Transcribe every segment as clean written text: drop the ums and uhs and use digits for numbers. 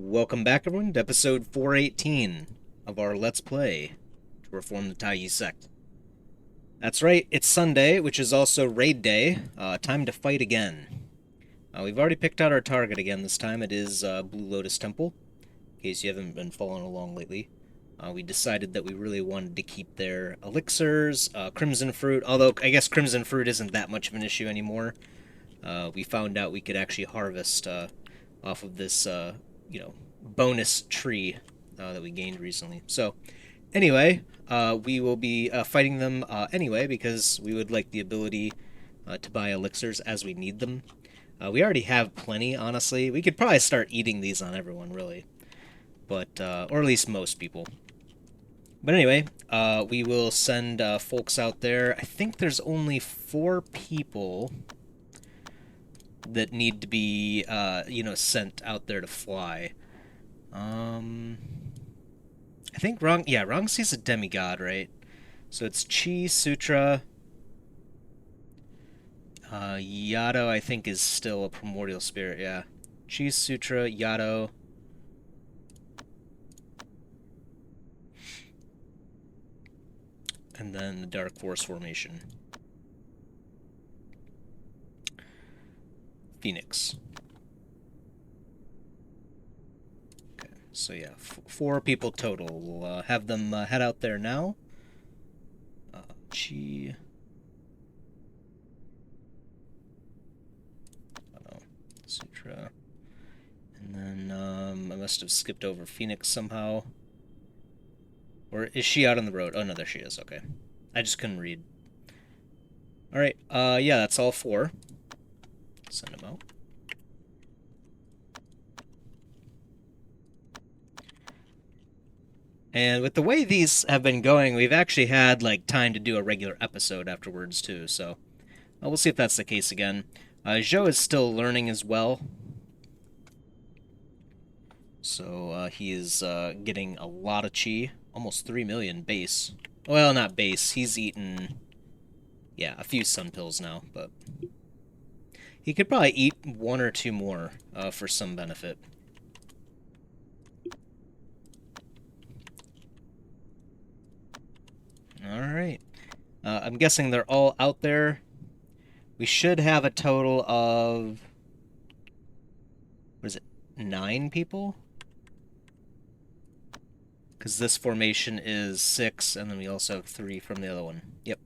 Welcome back, everyone, to episode 418 of our Let's Play to reform the Taiyi Sect. That's right, it's Sunday, which is also raid day. Time to fight again. We've already picked out our target again this time. It is Blue Lotus Temple, in case you haven't been following along lately. We decided that we really wanted to keep their elixirs, Crimson Fruit, although I guess Crimson Fruit isn't that much of an issue anymore. We found out we could actually harvest off of this bonus tree that we gained recently. So, anyway, we will be fighting them anyway because we would like the ability to buy elixirs as we need them. We already have plenty, honestly. We could probably start eating these on everyone, really. But, or at least most people. But anyway, we will send folks out there. I think there's only 4 people that need to be, sent out there to fly. I think Rongsi's a demigod, right? So it's Chi, Sutra. Yado, I think, is still a primordial spirit, yeah. Chi, Sutra, Yado. And then the Dark Force formation. Phoenix. Okay, so yeah, 4 people total. We'll have them head out there now. Chi. Oh, Sutra. And then I must have skipped over Phoenix somehow. Or is she out on the road? Oh, no, there she is. Okay. I just couldn't read. Alright, yeah, that's all 4. Send them out. And with the way these have been going, we've actually had, like, time to do a regular episode afterwards, too, so we'll see if that's the case again. Zhou is still learning as well. So, he is getting a lot of chi. Almost 3 million base. Well, not base. He's eaten, yeah, a few sun pills now, but he could probably eat 1 or 2 more for some benefit. Alright. I'm guessing they're all out there. We should have a total of... what is it? 9 people? Because this formation is 6, and then we also have 3 from the other one. Yep.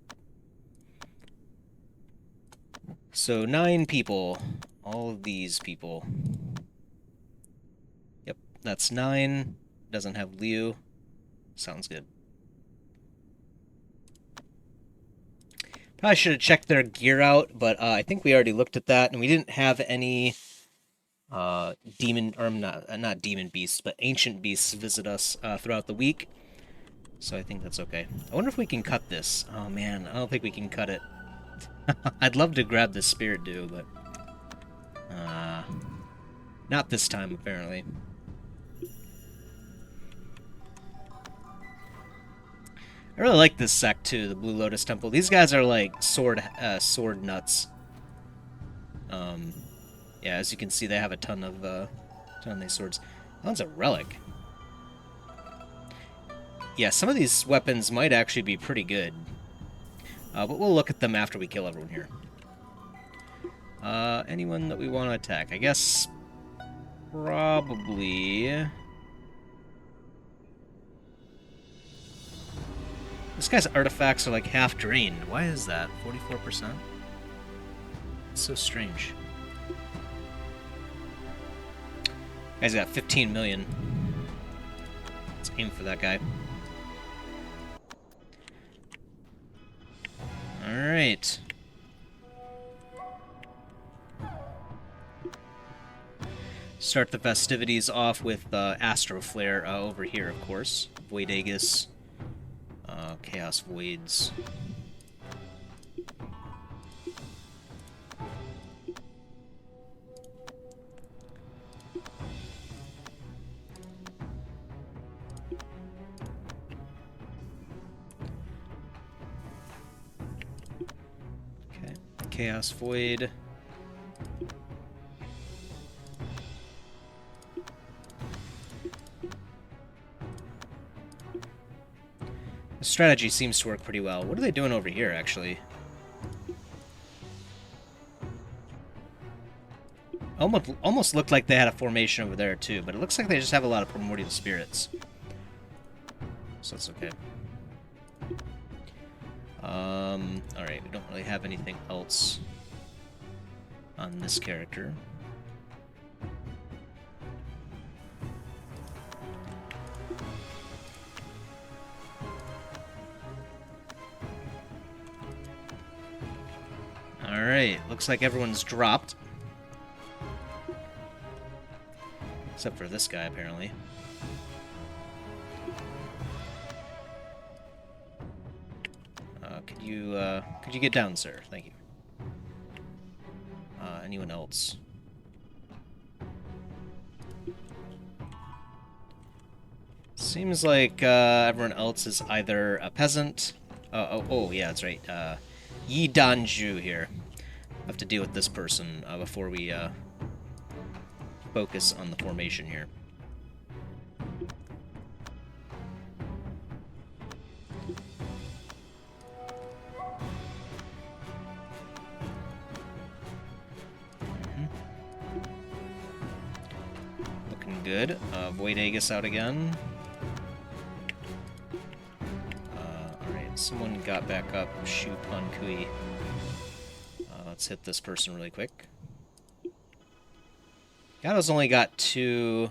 So 9 people. All of these people. Yep, that's 9. Doesn't have Liu. Sounds good. Probably should have checked their gear out, but I think we already looked at that, and we didn't have any demon, or not demon beasts, but ancient beasts visit us throughout the week. So I think that's okay. I wonder if we can cut this. Oh man, I don't think we can cut it. I'd love to grab this spirit dew, but not this time apparently. I really like this sect too, the Blue Lotus Temple. These guys are like sword nuts. Yeah, as you can see, they have a ton of these swords. That one's a relic. Yeah, some of these weapons might actually be pretty good. But we'll look at them after we kill everyone here. Anyone that we want to attack? I guess probably... This guy's artifacts are like half drained. Why is that? 44%? It's so strange. Guy's got 15 million. Let's aim for that guy. Alright. Start the festivities off with Astro Flare over here, of course. Void Aegis. Chaos Voids. Okay, Chaos Void. The strategy seems to work pretty well. What are they doing over here, actually? Almost looked like they had a formation over there, too, but it looks like they just have a lot of primordial spirits. So that's okay. Alright, we don't really have anything else on this character. Alright, looks like everyone's dropped. Except for this guy, apparently. Could you get down, sir? Thank you. Anyone else? Seems like everyone else is either a peasant. Oh, yeah, that's right. Yi Danju here. I have to deal with this person before we focus on the formation here. Looking good. Void Aegis out again. Alright, someone got back up. Shu Pan Kui. Let's hit this person really quick. Gato's only got 2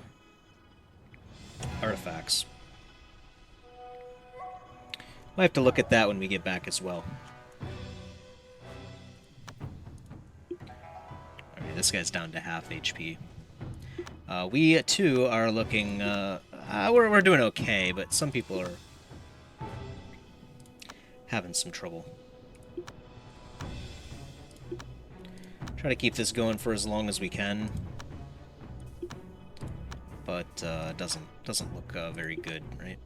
artifacts. Might have to look at that when we get back as well. Alright, this guy's down to half HP. We, too, are looking... we're doing okay, but some people are having some trouble. Try to keep this going for as long as we can. But doesn't look very good, right?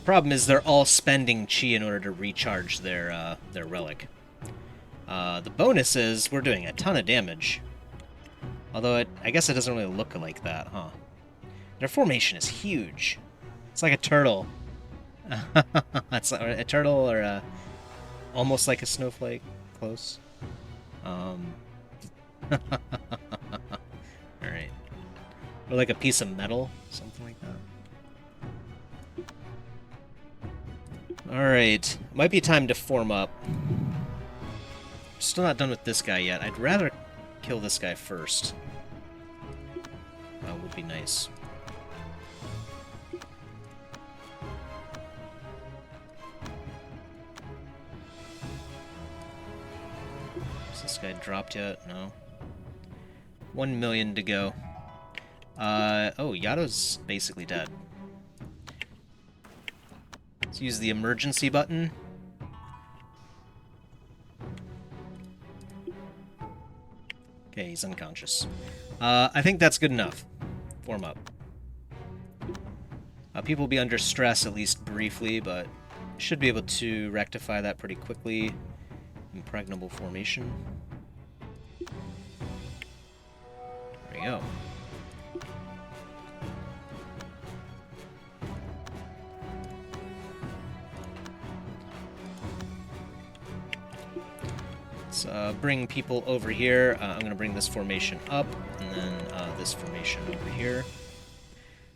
Problem is they're all spending chi in order to recharge their relic. The bonus is we're doing a ton of damage. Although I guess it doesn't really look like that, huh? Their formation is huge. It's like a turtle. It's like a turtle or almost like a snowflake. Close. Alright. Or like a piece of metal, something like that. Alright. Might be time to form up. Still not done with this guy yet. I'd rather kill this guy first. That would be nice. Has this guy dropped yet? No. 1 million to go. Oh, Yato's basically dead. Let's use the emergency button. Okay, he's unconscious. I think that's good enough. Form up. People will be under stress, at least briefly, but should be able to rectify that pretty quickly. Impregnable formation. There we go. Let's bring people over here. I'm going to bring this formation up, and then this formation over here,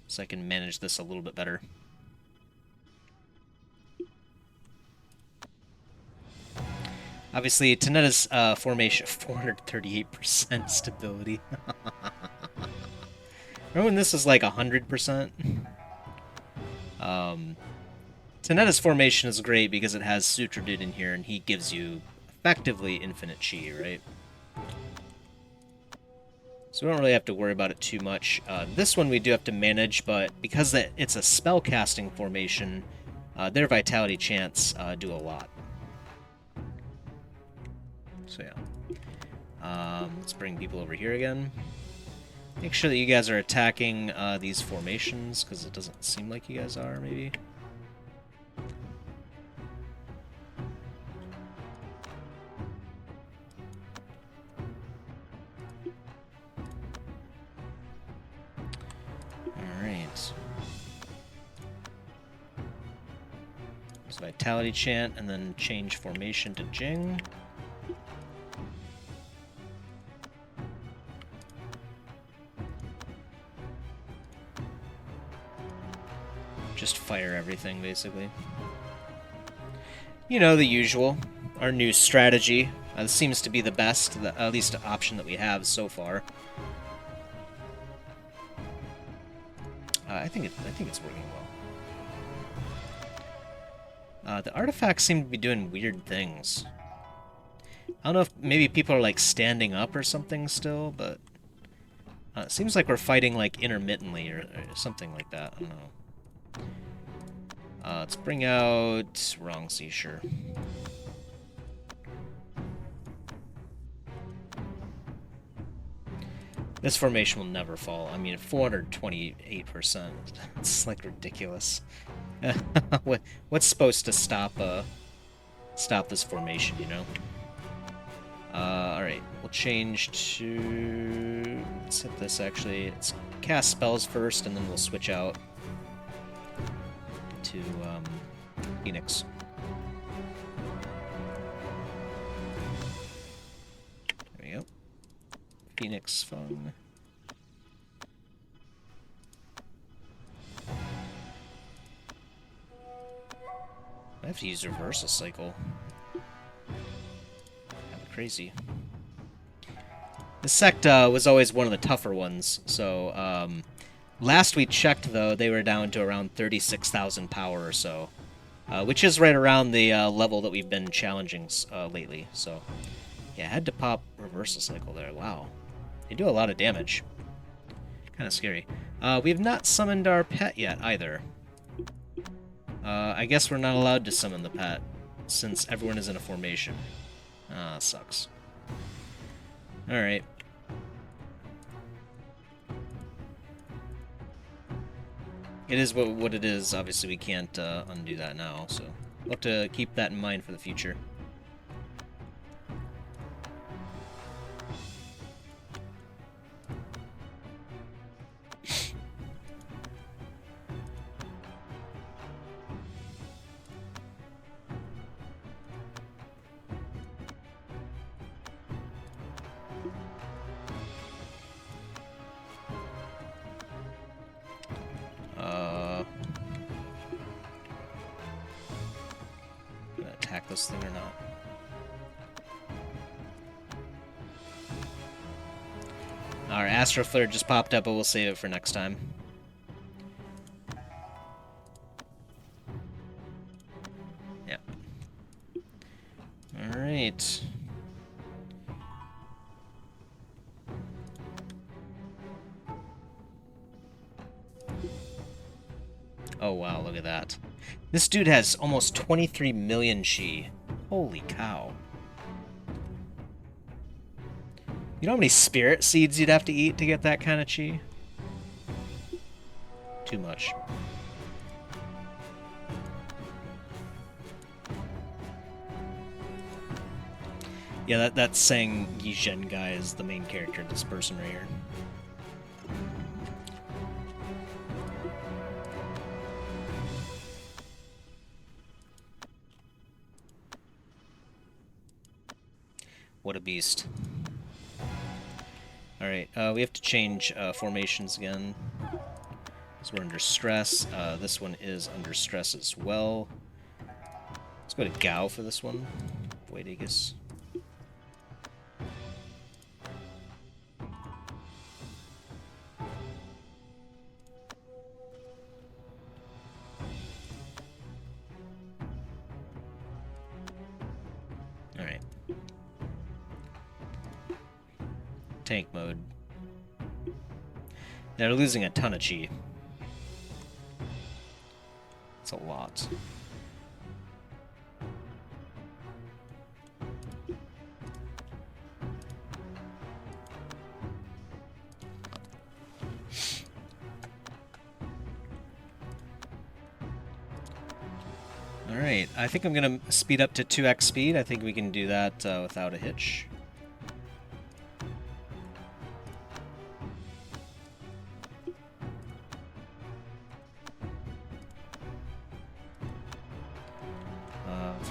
so I can manage this a little bit better. Obviously, Tanetta's formation, 438% stability. Remember when this was like 100%? Tanetta's formation is great because it has Sutra Dude in here, and he gives you effectively infinite chi, right? So we don't really have to worry about it too much. This one we do have to manage, but because it's a spellcasting formation, their vitality chants do a lot. So yeah. Let's bring people over here again. Make sure that you guys are attacking these formations, because it doesn't seem like you guys are, maybe. Alright. Vitality chant, and then change formation to Jing. Just fire everything, basically. You know, the usual. Our new strategy. Seems to be the best, at least option that we have so far. I think it's working well. The artifacts seem to be doing weird things. I don't know if maybe people are like standing up or something still, but it seems like we're fighting like intermittently or something like that. I don't know. Let's bring out wrong seashore. This formation will never fall. I mean, 428%. It's like ridiculous. What's supposed to stop this formation, you know? Alright, we'll change to... Let's hit this, actually. Let's cast spells first, and then we'll switch out to Phoenix. There we go. Phoenix Fung. I have to use Reversal Cycle. Kind of crazy. The Sect was always one of the tougher ones, so last we checked, though, they were down to around 36,000 power or so, which is right around the level that we've been challenging lately, so yeah, I had to pop Reversal Cycle there. Wow. They do a lot of damage. Kind of scary. We have not summoned our pet yet, either. I guess we're not allowed to summon the pet, since everyone is in a formation. Ah, sucks. Alright. It is what it is. Obviously, we can't undo that now, so we'll have to keep that in mind for the future. Gonna attack this thing or not? Our Astro Flare just popped up, but we'll save it for next time. Yeah. Alright. Oh wow, look at that. This dude has almost 23 million chi. Holy cow. You know how many spirit seeds you'd have to eat to get that kind of chi? Too much. Yeah, that Sang Yizhen guy is the main character in this person right here. What a beast. Alright, we have to change formations again. So we're under stress. This one is under stress as well. Let's go to Gao for this one. Boydigus. Alright. Tank mode. They're losing a ton of chi. It's a lot. Alright, I think I'm going to speed up to 2x speed. I think we can do that without a hitch.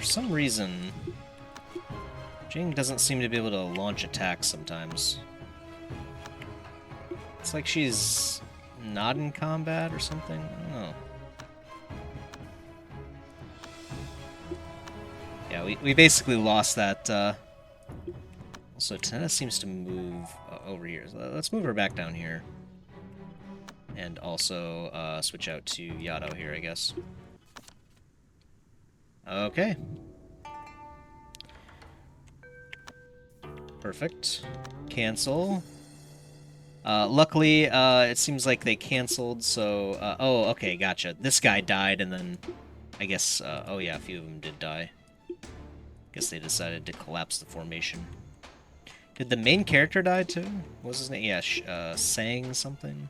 some reason, Jing doesn't seem to be able to launch attacks sometimes. It's like she's not in combat or something. I don't know. Yeah, we basically lost that. Also, Tenna seems to move over here. So let's move her back down here. And also switch out to Yato here, I guess. Okay. Perfect. Cancel. Luckily, it seems like they canceled, so... oh, okay, gotcha. This guy died, and then... I guess... oh yeah, a few of them did die. Guess they decided to collapse the formation. Did the main character die, too? What was his name? Yeah, Sang something?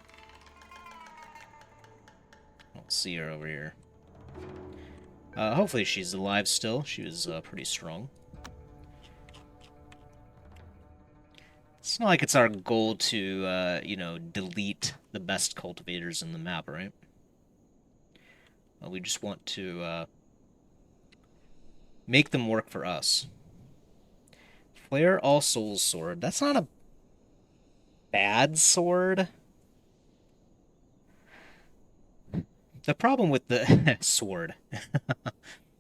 I don't see her over here. Hopefully she's alive still. She was pretty strong. It's not like it's our goal to, you know, delete the best cultivators in the map, right? We just want to make them work for us. Flare All Souls Sword. That's not a bad sword. The problem with the sword.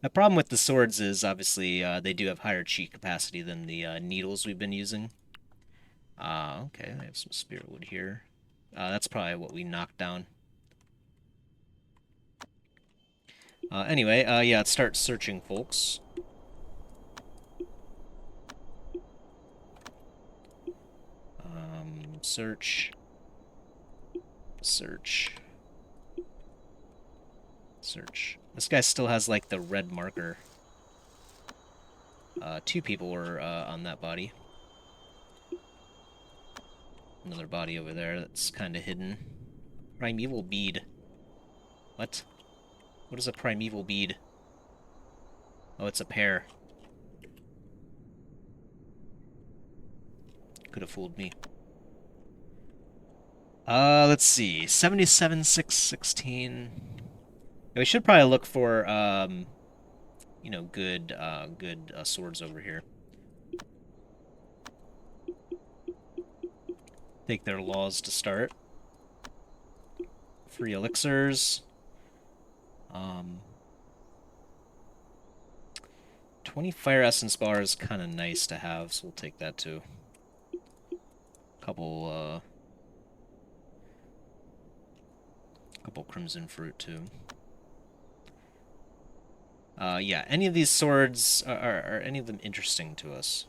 The problem with the swords is obviously they do have higher cheat capacity than the needles we've been using. Okay, I have some spirit wood here. That's probably what we knocked down. Anyway, yeah, let's start searching, folks. Search. Search. Search. This guy still has, like, the red marker. Two people were on that body. Another body over there that's kind of hidden. Primeval bead. What? What is a primeval bead? Oh, it's a pear. Could have fooled me. Let's see. 77, 6, 16. Yeah, we should probably look for, you know, good swords over here. Take their laws to start. Free elixirs. 20 fire essence bars, kind of nice to have, so we'll take that too. Couple crimson fruit too. Yeah, any of these swords are any of them interesting to us?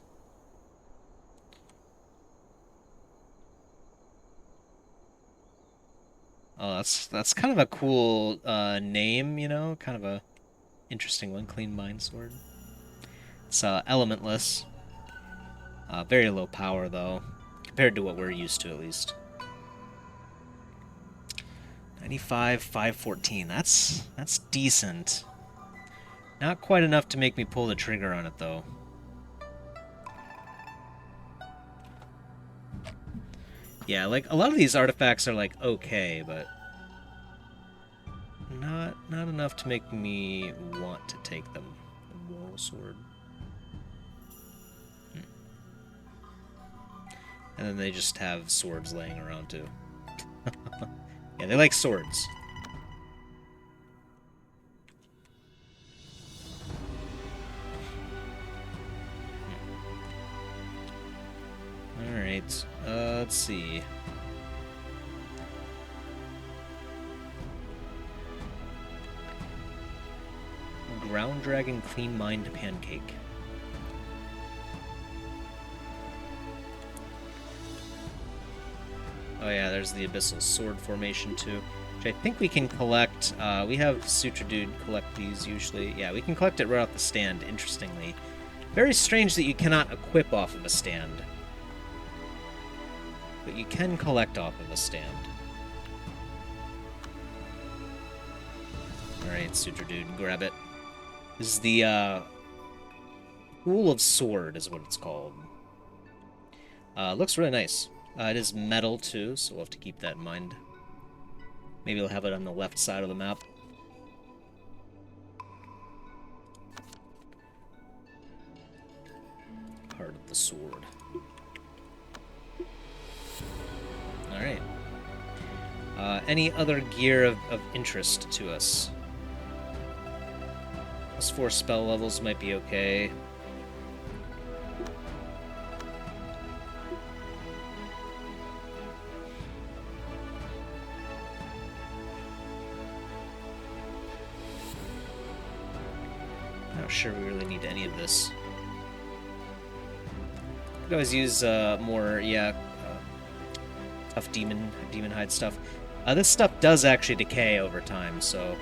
Oh, that's kind of a cool name, you know, kind of a interesting one. Clean Mind Sword. It's elementless. Very low power though, compared to what we're used to at least. 95, 514. That's decent. Not quite enough to make me pull the trigger on it though. Yeah, like a lot of these artifacts are like okay, but not enough to make me want to take them. The Moral Sword. And then they just have swords laying around too. Yeah, they like swords. Alright, let's see. Ground Dragon Clean Mind Pancake. Oh yeah, there's the Abyssal Sword formation too, which I think we can collect. We have Sutra Dude collect these usually. Yeah, we can collect it right off the stand, interestingly. Very strange that you cannot equip off of a stand. But you can collect off of a stand. Alright, Sutra Dude, grab it. This is the, Pool of Sword is what it's called. Looks really nice. It is metal, too, so we'll have to keep that in mind. Maybe we'll have it on the left side of the map. part of the sword. Alright. Any other gear of interest to us? +4 spell levels might be okay. Not sure we really need any of this. Could always use more, tough demon hide stuff. This stuff does actually decay over time, so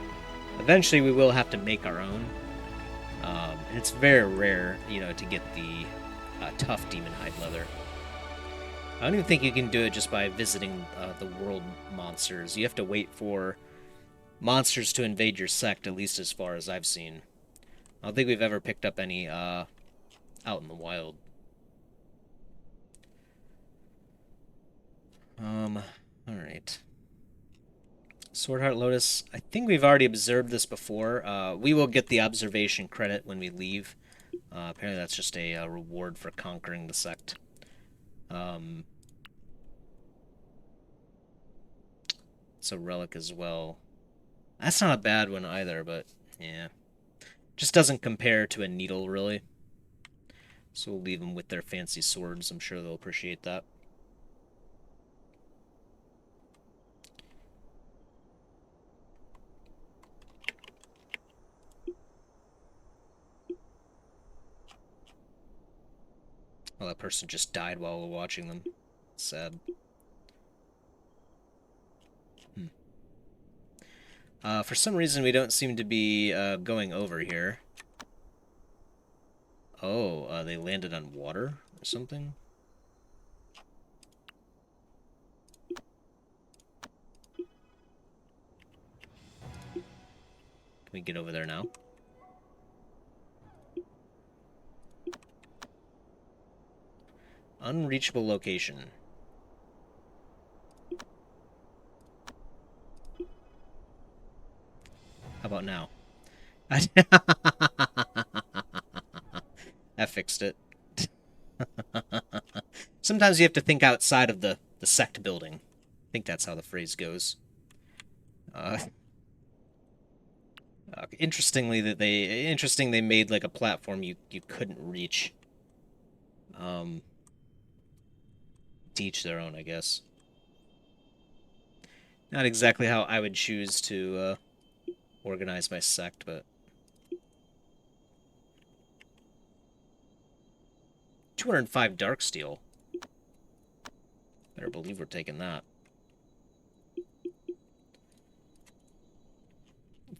eventually we will have to make our own. And it's very rare, to get the tough demon hide leather. I don't even think you can do it just by visiting the world monsters. You have to wait for monsters to invade your sect, at least as far as I've seen. I don't think we've ever picked up any out in the wild. Alright. Swordheart Lotus. I think we've already observed this before. We will get the observation credit when we leave. Apparently that's just a reward for conquering the sect. It's a relic as well. That's not a bad one either, but yeah. Just doesn't compare to a needle, really. So we'll leave them with their fancy swords. I'm sure they'll appreciate that. Well, that person just died while we're watching them. Sad. For some reason, we don't seem to be going over here. Oh, they landed on water or something? Can we get over there now? Unreachable location. How about now? That fixed it. Sometimes you have to think outside of the sect building. I think that's how the phrase goes. Interestingly, they made like a platform you couldn't reach. To each their own, I guess. Not exactly how I would choose to organize my sect, but 205 Darksteel. Better believe we're taking that.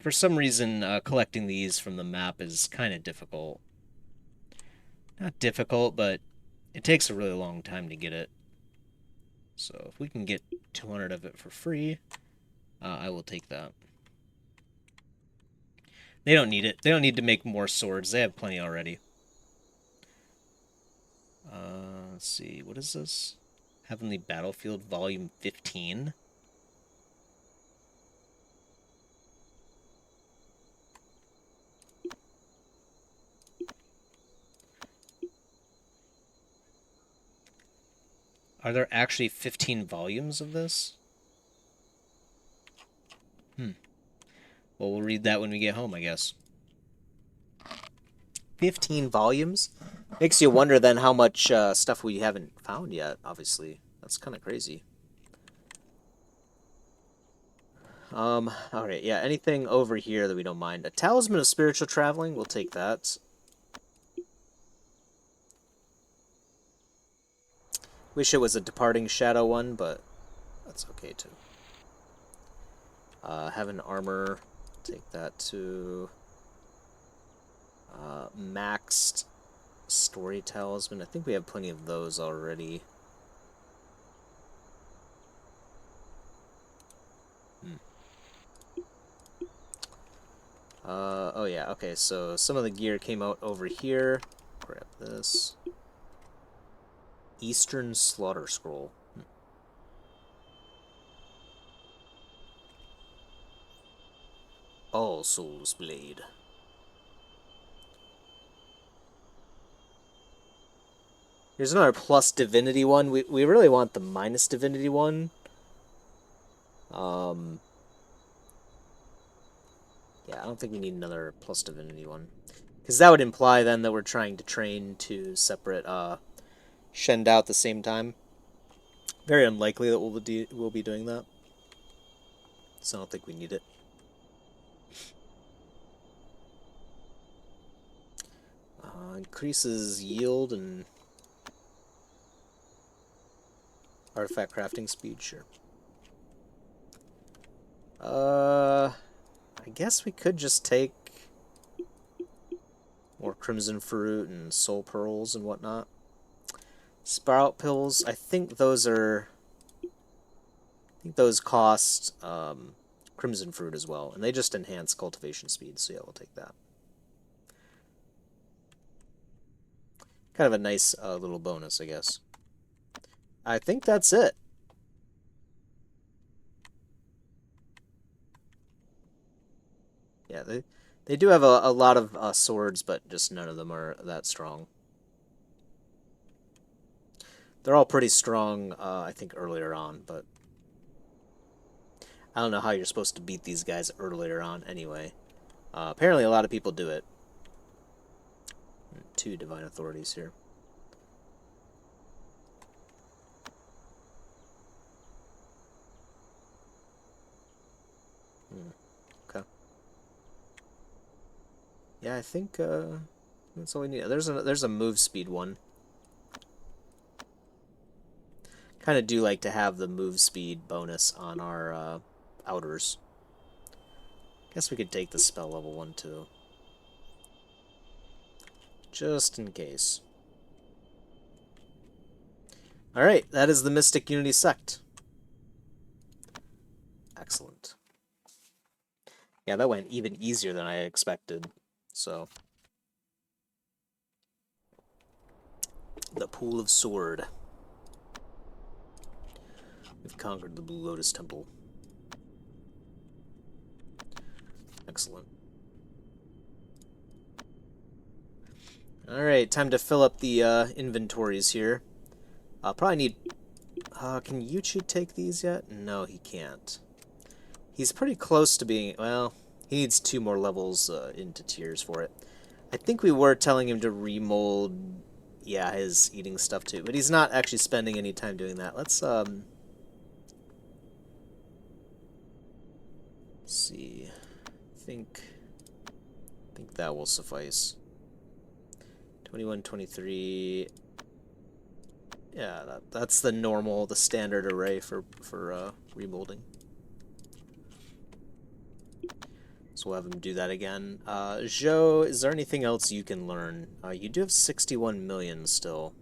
For some reason, collecting these from the map is kind of difficult. Not difficult, but it takes a really long time to get it. So if we can get 200 of it for free, I will take that. They don't need it. They don't need to make more swords. They have plenty already. Let's see. What is this? Heavenly Battlefield Volume 15? Are there actually 15 volumes of this? Well, we'll read that when we get home, I guess. 15 volumes? Makes you wonder then how much stuff we haven't found yet, obviously. That's kind of crazy. Alright, yeah, anything over here that we don't mind. A Talisman of Spiritual Traveling, we'll take that. Wish it was a Departing Shadow one, but that's okay too. Heaven Armor, take that too. Maxed Story Talisman, I think we have plenty of those already. Oh yeah, okay, so some of the gear came out over here. Grab this. Eastern Slaughter Scroll. All Souls Blade. Here's another plus divinity one. We really want the minus divinity one. Yeah, I don't think we need another plus divinity one. Because that would imply then that we're trying to train two separate Shenda at the same time. Very unlikely that we'll be doing that. So I don't think we need it. Increases yield and artifact crafting speed, sure. I guess we could just take more crimson fruit and soul pearls and whatnot. Sprout pills, I think those are... I think those cost crimson fruit as well, and they just enhance cultivation speed, so yeah, we'll take that. Kind of a nice little bonus, I guess. I think that's it. Yeah, they do have a lot of swords, but just none of them are that strong. They're all pretty strong, I think, earlier on, but I don't know how you're supposed to beat these guys earlier on anyway. Apparently a lot of people do it. 2 divine authorities here. Okay. Yeah, I think that's all we need. There's a move speed one. Kind of do like to have the move speed bonus on our outers. Guess we could take the spell level one too. Just in case. Alright, that is the Mystic Unity Sect. Excellent. Yeah, that went even easier than I expected. So, the Pool of Sword. We've conquered the Blue Lotus Temple. Excellent. Alright, time to fill up the inventories here. I'll probably need... can Yuchi take these yet? No, he can't. He's pretty close to being... Well, he needs 2 more levels into tiers for it. I think we were telling him to remold... Yeah, his eating stuff too. But he's not actually spending any time doing that. Let's see. I think that will suffice. 21, 23... Yeah, that's the normal, the standard array for remolding. So we'll have him do that again. Zhou, is there anything else you can learn? You do have 61 million still.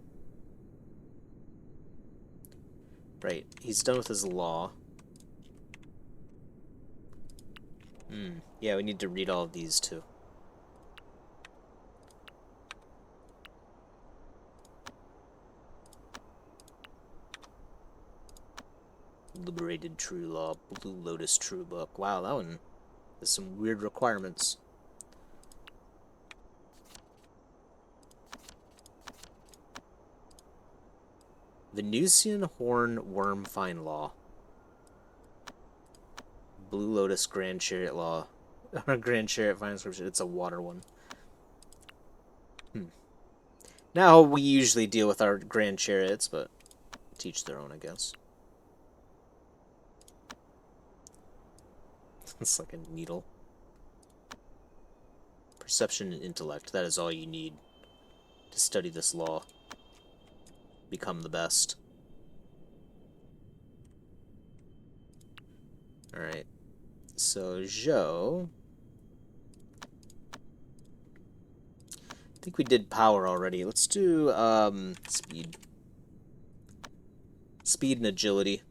Right, he's done with his law. Yeah, we need to read all of these too. Liberated True Law, Blue Lotus True Book. Wow, that one has some weird requirements. Venusian Horn Worm Fine Law. Blue Lotus Grand Chariot Law. Grand Chariot Fine Inscription. It's a water one. Now, we usually deal with our Grand Chariots, but teach their own, I guess. It's like a needle. Perception and intellect. That is all you need to study this law. Become the best. Alright. So, Zhou... I think we did power already. Let's do, speed. Speed and agility.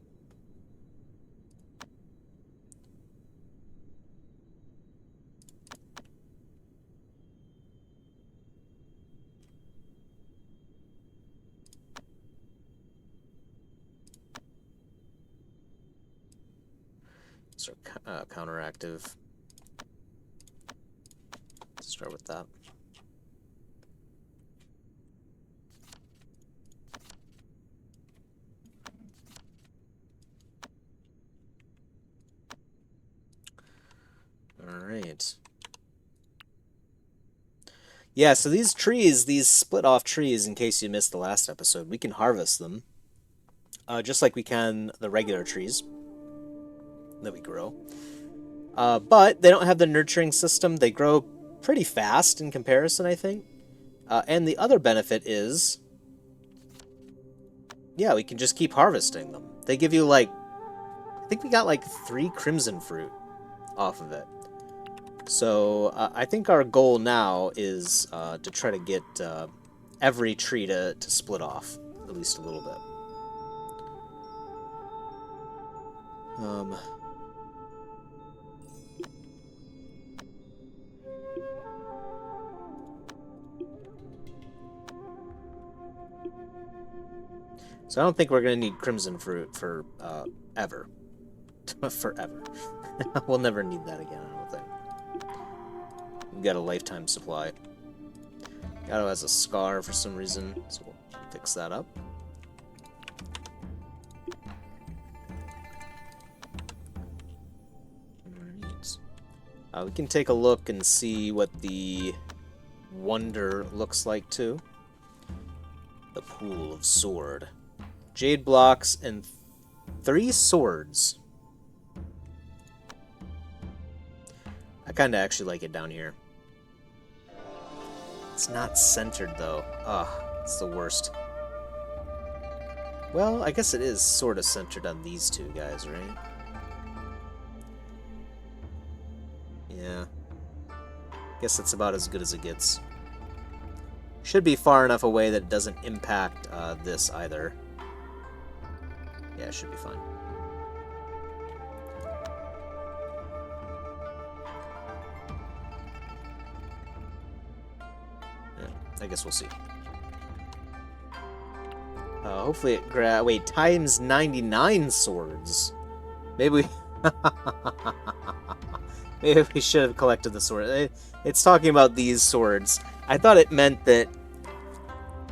So, counteractive. Let's start with that. Yeah, so these trees, these split-off trees, in case you missed the last episode, we can harvest them. Just like we can the regular trees that we grow. But they don't have the nurturing system. They grow pretty fast in comparison, I think. And the other benefit is, yeah, we can just keep harvesting them. They give you, like, I think we got, like, 3 crimson fruit off of it. So I think our goal now is to try to get every tree to split off, at least a little bit. So I don't think we're going to need crimson fruit for ever. Forever. We'll never need that again, I don't think. We've got a lifetime supply. Gato has a scar for some reason, so we'll fix that up. We can take a look and see what the wonder looks like, too. The Pool of Sword. Jade blocks and 3 swords. I kind of actually like it down here. It's not centered, though. Ugh, it's the worst. Well, I guess it is sort of centered on these 2 guys, right? Yeah. Guess that's about as good as it gets. Should be far enough away that it doesn't impact this either. Yeah, it should be fine. Yeah, I guess we'll see. Hopefully it wait, times 99 swords. Maybe we... Maybe we should have collected the sword. It's talking about these swords. I thought it meant that...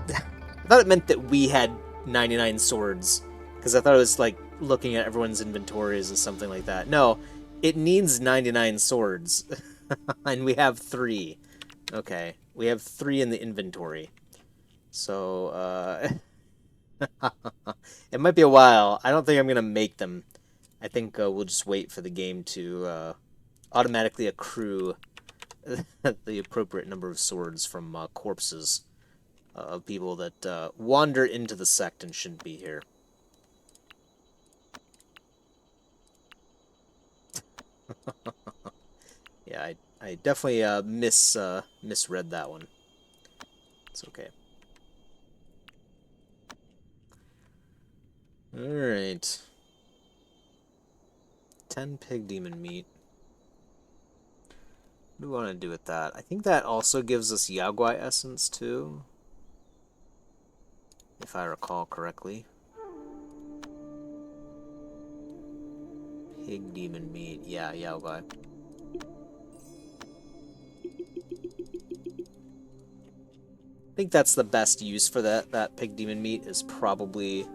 I thought it meant that we had 99 swords. Because I thought it was like looking at everyone's inventories or something like that. No, it needs 99 swords. And we have 3. Okay, we have 3 in the inventory. So, it might be a while. I don't think I'm going to make them. I think we'll just wait for the game to automatically accrue the appropriate number of swords from corpses of people that wander into the sect and shouldn't be here. Yeah, I definitely misread that one. It's okay. Alright. 10 pig demon meat. What do we want to do with that? I think that also gives us Yaguai essence, too. If I recall correctly. Pig demon meat. Yeah, Yaguai. I think that's the best use for that pig demon meat is probably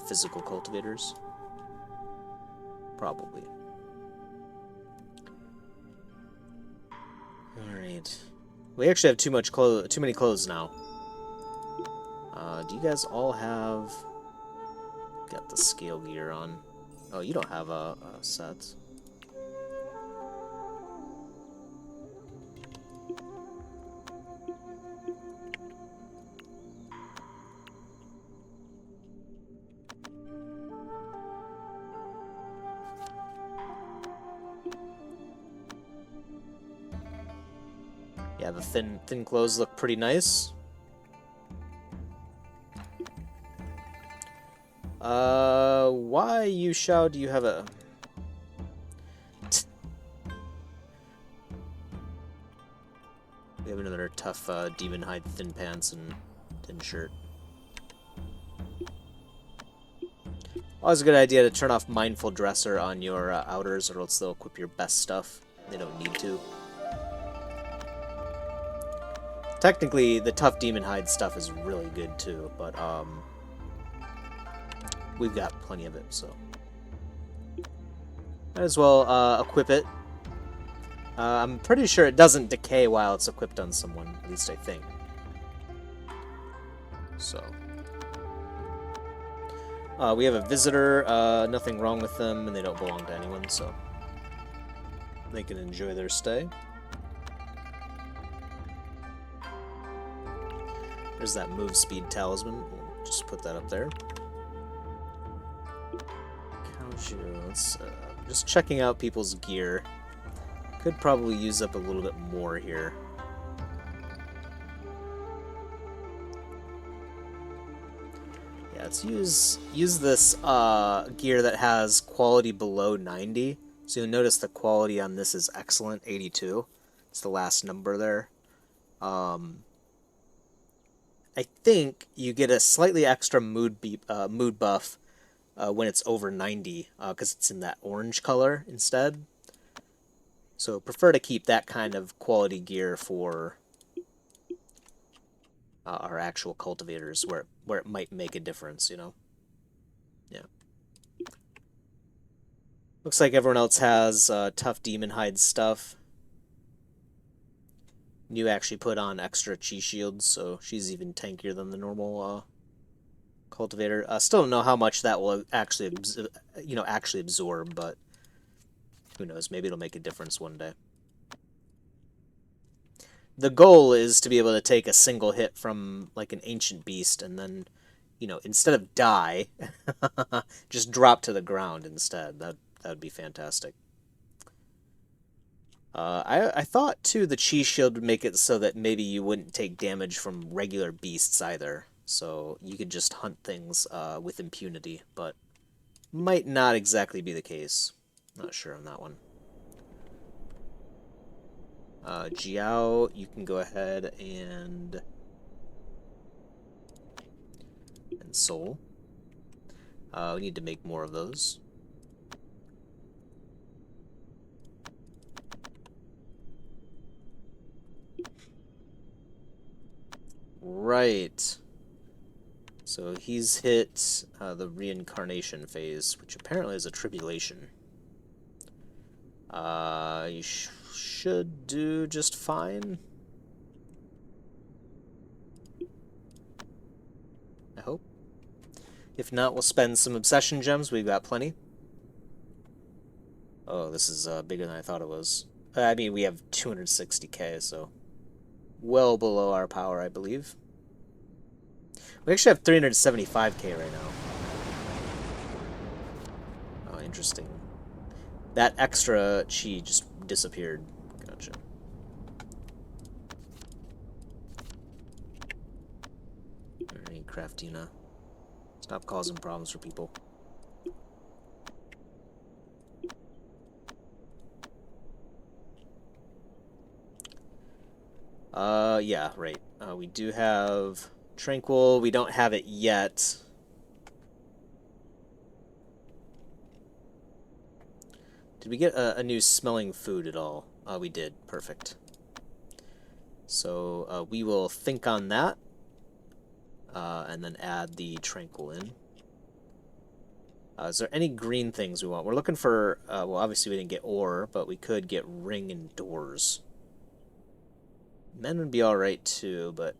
physical cultivators. Probably. Alright. We actually have too many clothes now. Do you guys all have... Got the scale gear on. Oh, you don't have a set. Yeah, the thin clothes look pretty nice. Why, you Shao, do you have a... We have another tough demon hide thin pants and thin shirt. Always a good idea to turn off Mindful Dresser on your outers, or else they'll equip your best stuff. They don't need to. Technically, the tough demon hide stuff is really good too, but we've got plenty of it, so might as well equip it. I'm pretty sure it doesn't decay while it's equipped on someone, at least I think. So. We have a visitor, nothing wrong with them, and they don't belong to anyone, so they can enjoy their stay. There's that move speed talisman. We'll just put that up there. Let's, just checking out people's gear. Could probably use up a little bit more here. Yeah, let's use this gear that has quality below 90. So you'll notice the quality on this is excellent, 82. It's the last number there. I think you get a slightly extra mood buff when it's over 90, because it's in that orange color instead. So prefer to keep that kind of quality gear for our actual cultivators, where it might make a difference, you know? Yeah. Looks like everyone else has tough demon hide stuff. You actually put on extra chi shields, so she's even tankier than the normal cultivator. Still don't know how much that will actually, actually absorb, but who knows? Maybe it'll make a difference one day. The goal is to be able to take a single hit from like an ancient beast and then, instead of die, just drop to the ground instead. That would be fantastic. I thought, too, the Chi Shield would make it so that maybe you wouldn't take damage from regular beasts either. So you could just hunt things with impunity, but might not exactly be the case. Not sure on that one. Jiao, you can go ahead and Soul. We need to make more of those. Right. So he's hit the reincarnation phase, which apparently is a tribulation. You should do just fine. I hope. If not, we'll spend some obsession gems. We've got plenty. Oh, this is bigger than I thought it was. I mean, we have 260k, so well below our power, I believe. We actually have 375k right now. Oh, interesting. That extra chi just disappeared. Gotcha. Alright, Craftina. Stop causing problems for people. Yeah, right. We do have Tranquil. We don't have it yet. Did we get a new smelling food at all? We did. Perfect. So we will think on that, and then add the Tranquil in. Is there any green things we want? We're looking for, well, obviously we didn't get ore, but we could get ring and doors. Men would be alright too, but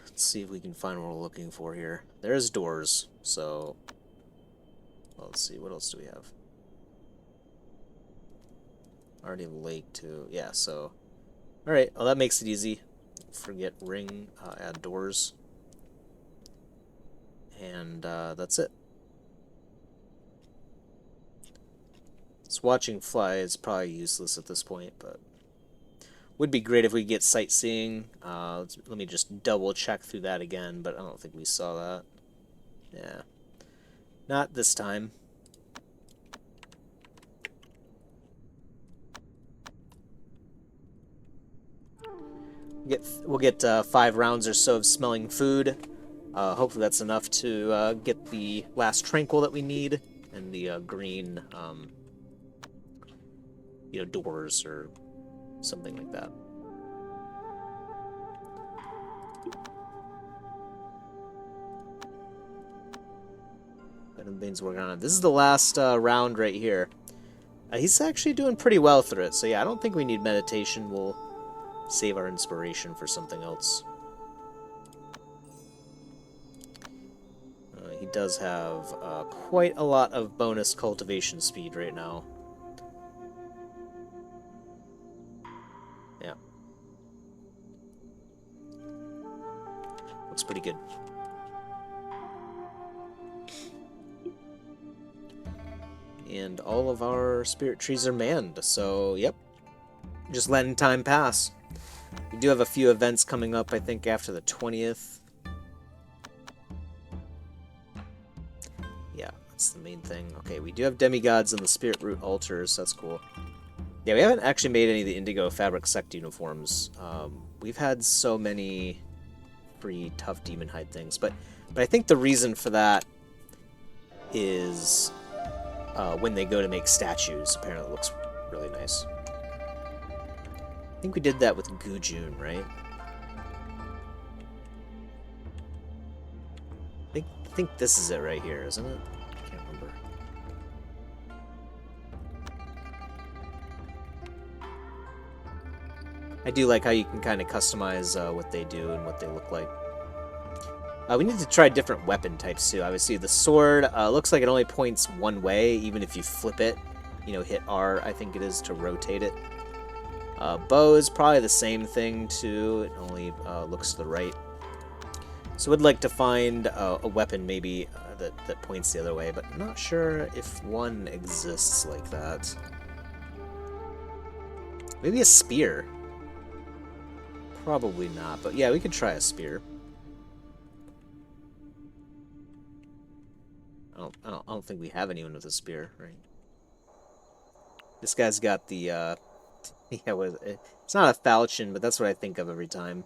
let's see if we can find what we're looking for here. There's doors, so well, let's see, what else do we have? Already have a lake too. Yeah, so alright, well that makes it easy. Forget ring, add doors. And that's it. This watching fly is probably useless at this point, but would be great if we get sightseeing. Let me just double check through that again, but I don't think we saw that. Yeah. Not this time. We'll get 5 rounds or so of smelling food. Hopefully that's enough to get the last tranquil that we need and the green, doors or something like that. Venom Bane's working on it. This is the last round right here. He's actually doing pretty well through it, so yeah, I don't think we need meditation. We'll save our inspiration for something else. He does have quite a lot of bonus cultivation speed right now. Yeah. Looks pretty good. And all of our spirit trees are manned, so yep. Just letting time pass. We do have a few events coming up, I think, after the 20th. Yeah, that's the main thing. Okay, we do have demigods and the spirit root altars, so that's cool. Yeah, we haven't actually made any of the indigo fabric sect uniforms. We've had so many free tough demon hide things, but I think the reason for that is when they go to make statues. Apparently it looks really nice. I think we did that with Gujun, right? I think this is it right here, isn't it? I can't remember. I do like how you can kind of customize what they do and what they look like. We need to try different weapon types too. Obviously, the sword looks like it only points one way, even if you flip it. You know, hit R, I think it is, to rotate it. Bow is probably the same thing too. It only looks to the right. So I'd like to find a weapon maybe that points the other way, but I'm not sure if one exists like that. Maybe a spear. Probably not, but yeah, we could try a spear. I don't think we have anyone with a spear, right? This guy's got the yeah, it's not a falchion, but that's what I think of every time.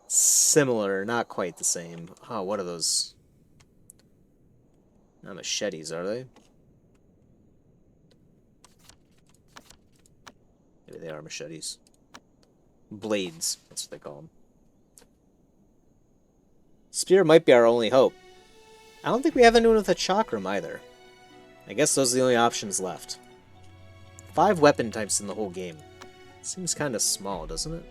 Similar, not quite the same. Oh, what are those? Not machetes, are they? Maybe they are machetes. Blades, that's what they call them. Spear might be our only hope. I don't think we have anyone with a chakram either. I guess those are the only options left. 5 weapon types in the whole game. Seems kind of small, doesn't it?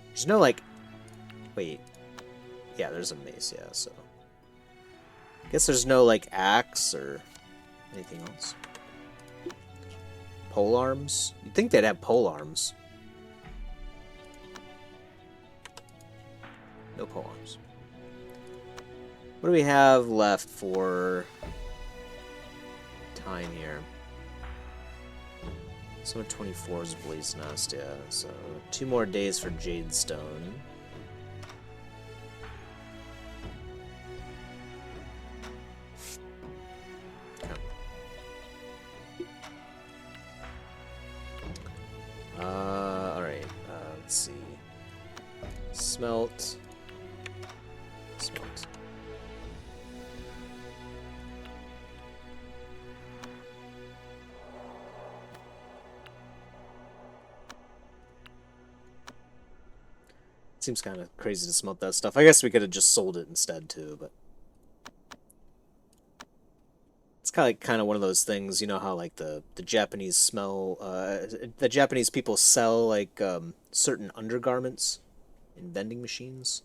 There's no, like... Wait. Yeah, there's a mace, yeah, so... I guess there's no, like, axe or anything else. Pole arms? You'd think they'd have pole arms. No pole arms. What do we have left for time here? So 24 is Blaze Nest, yeah. So 2 more days for Jade Stone. Okay. Alright. Let's see. Smelt. Smelt. Seems kind of crazy to smelt that stuff. I guess we could have just sold it instead too, but it's kind of one of those things. You know how like the Japanese the Japanese people sell like certain undergarments in vending machines.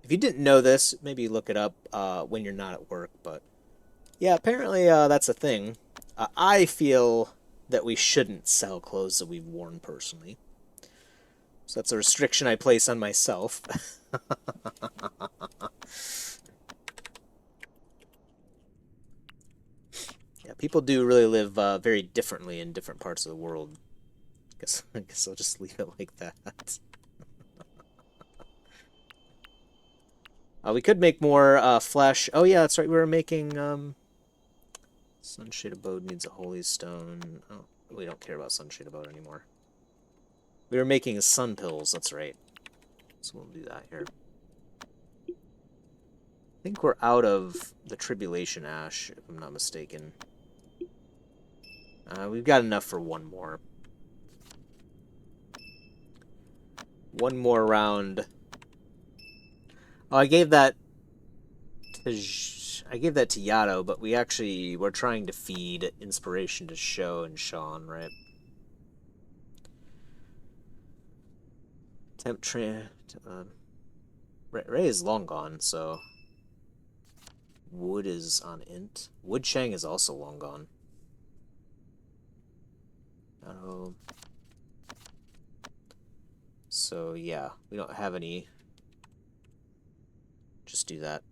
If you didn't know this, maybe look it up when you're not at work. But yeah, apparently that's a thing. I feel that we shouldn't sell clothes that we've worn personally. So that's a restriction I place on myself. Yeah, people do really live very differently in different parts of the world. I guess I'll just leave it like that. We could make more flesh. Oh yeah, that's right. We were making Sunshade Abode needs a holy stone. Oh, we don't care about Sunshade Abode anymore. We were making sun pills, that's right. So we'll do that here. I think we're out of the Tribulation Ash, if I'm not mistaken. We've got enough for one more. One more round. Oh, I gave that to I gave that to Yato, but we're trying to feed inspiration to Sho and Sean, right? Temp train. Ray is long gone, so Wood is on int. Wood Chang is also long gone. So yeah, we don't have any. Just do that.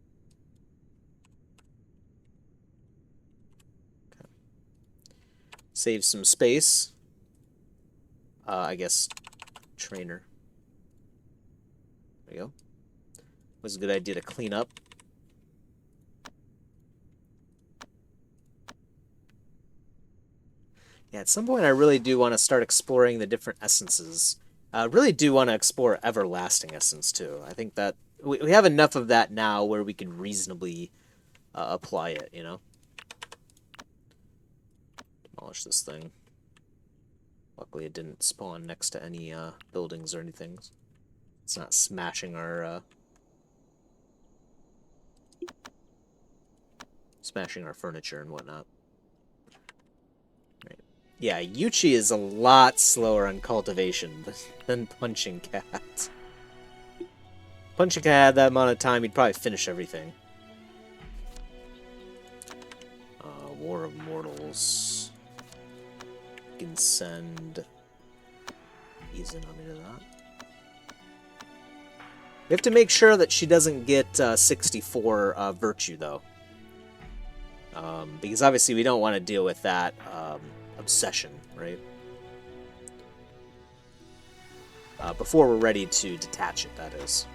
Okay. Save some space. I guess trainer. There you go. Was a good idea to clean up. Yeah, at some point I really do want to start exploring the different essences. I really do want to explore everlasting essence too. I think that we have enough of that now where we can reasonably apply it, you know? Demolish this thing. Luckily it didn't spawn next to any buildings or anything. It's not smashing our furniture and whatnot. Right. Yeah, Yuchi is a lot slower on cultivation than Punching Cat. Punching Cat had that amount of time, he'd probably finish everything. War of Mortals. We can send Izanami to that. We have to make sure that she doesn't get 64 virtue, though. Because obviously we don't want to deal with that obsession, right? Before we're ready to detach it, that is.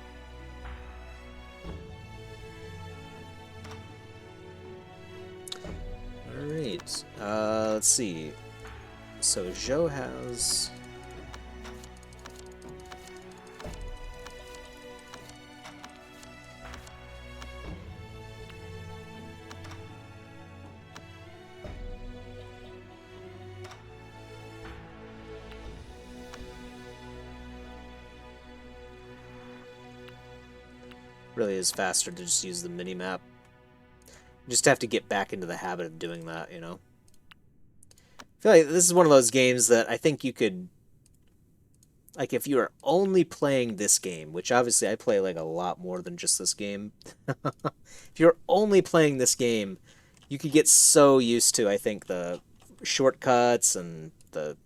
Alright, let's see. So Zhou has... Really is faster to just use the mini-map. You just have to get back into the habit of doing that, you know? I feel like this is one of those games that I think you could... Like, if you are only playing this game, which obviously I play, like, a lot more than just this game. If you're only playing this game, you could get so used to, I think, the shortcuts and the,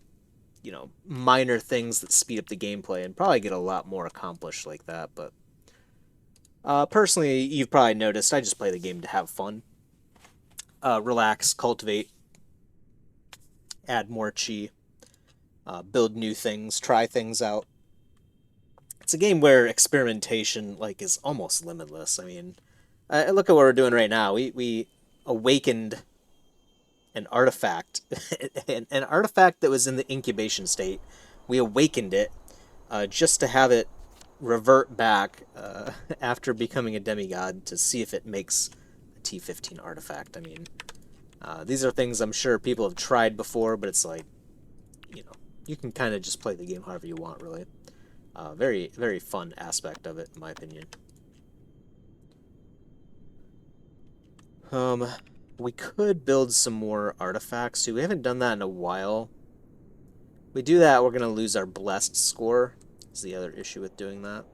you know, minor things that speed up the gameplay and probably get a lot more accomplished like that, but... personally, you've probably noticed, I just play the game to have fun. Relax, cultivate, add more chi, build new things, try things out. It's a game where experimentation, like, is almost limitless. I mean, look at what we're doing right now. We awakened an artifact, an artifact that was in the incubation state. We awakened it just to have it revert back after becoming a demigod to see if it makes a T15 artifact. I mean, these are things I'm sure people have tried before, but it's like, you know, you can kind of just play the game however you want, really. Very, very fun aspect of it, in my opinion. We could build some more artifacts, too. We haven't done that in a while. If we do that, we're going to lose our blessed score. Is the other issue with doing that.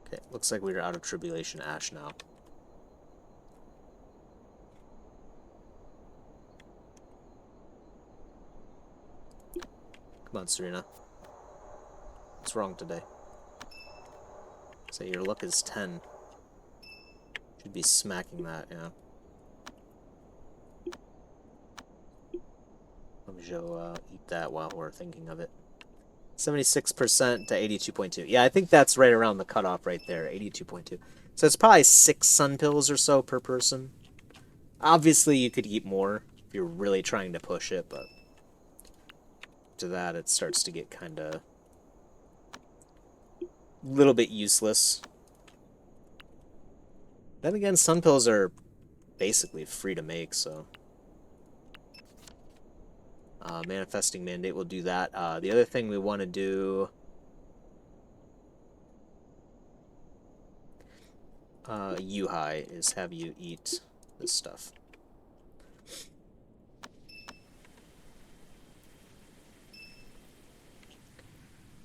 Okay, looks like we're out of Tribulation Ash now. Come on, Serena. What's wrong today? So your luck is 10. Should be smacking that, yeah. Let me eat that while we're thinking of it. 76% to 82.2. Yeah, I think that's right around the cutoff right there, 82.2. So it's probably 6 sun pills or so per person. Obviously, you could eat more if you're really trying to push it, but after that, it starts to get kind of a little bit useless. Then again, sun pills are basically free to make, so... Manifesting Mandate will do that. The other thing we want to do... Yuhai is have you eat this stuff.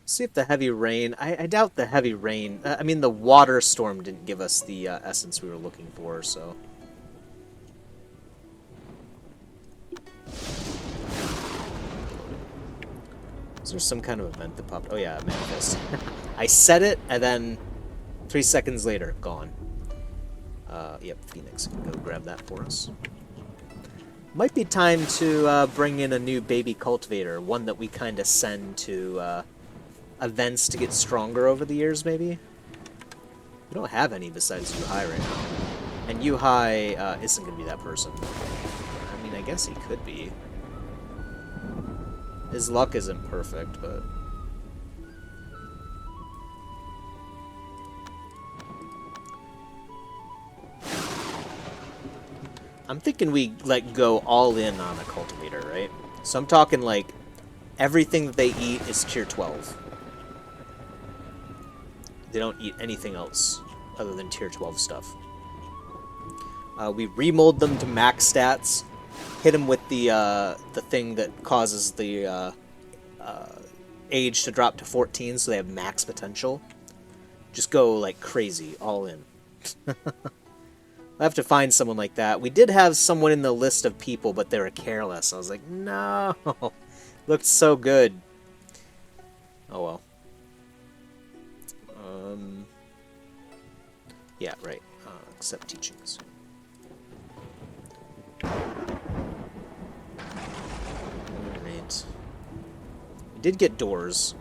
See if the heavy rain... I doubt the heavy rain... I mean, the water storm didn't give us the essence we were looking for, so... Is there some kind of event that popped? Oh yeah, manifest. I said it, and then 3 seconds later, gone. Yep, Phoenix can go grab that for us. Might be time to bring in a new baby cultivator, one that we kind of send to events to get stronger over the years, maybe? We don't have any besides Yuhai right now. And Yuhai isn't going to be that person. I mean, I guess he could be. His luck isn't perfect, but... I'm thinking we, like, go all in on a cultivator, right? So I'm talking, like, everything that they eat is tier 12. They don't eat anything else other than tier 12 stuff. We remold them to max stats, hit them with the thing that causes the age to drop to 14, so they have max potential. Just go, like, crazy, all in. I have to find someone like that. We did have someone in the list of people, but they were careless. I was like, no. Looked so good. Oh well. Yeah, right. Accept teachings. Alright. We did get doors.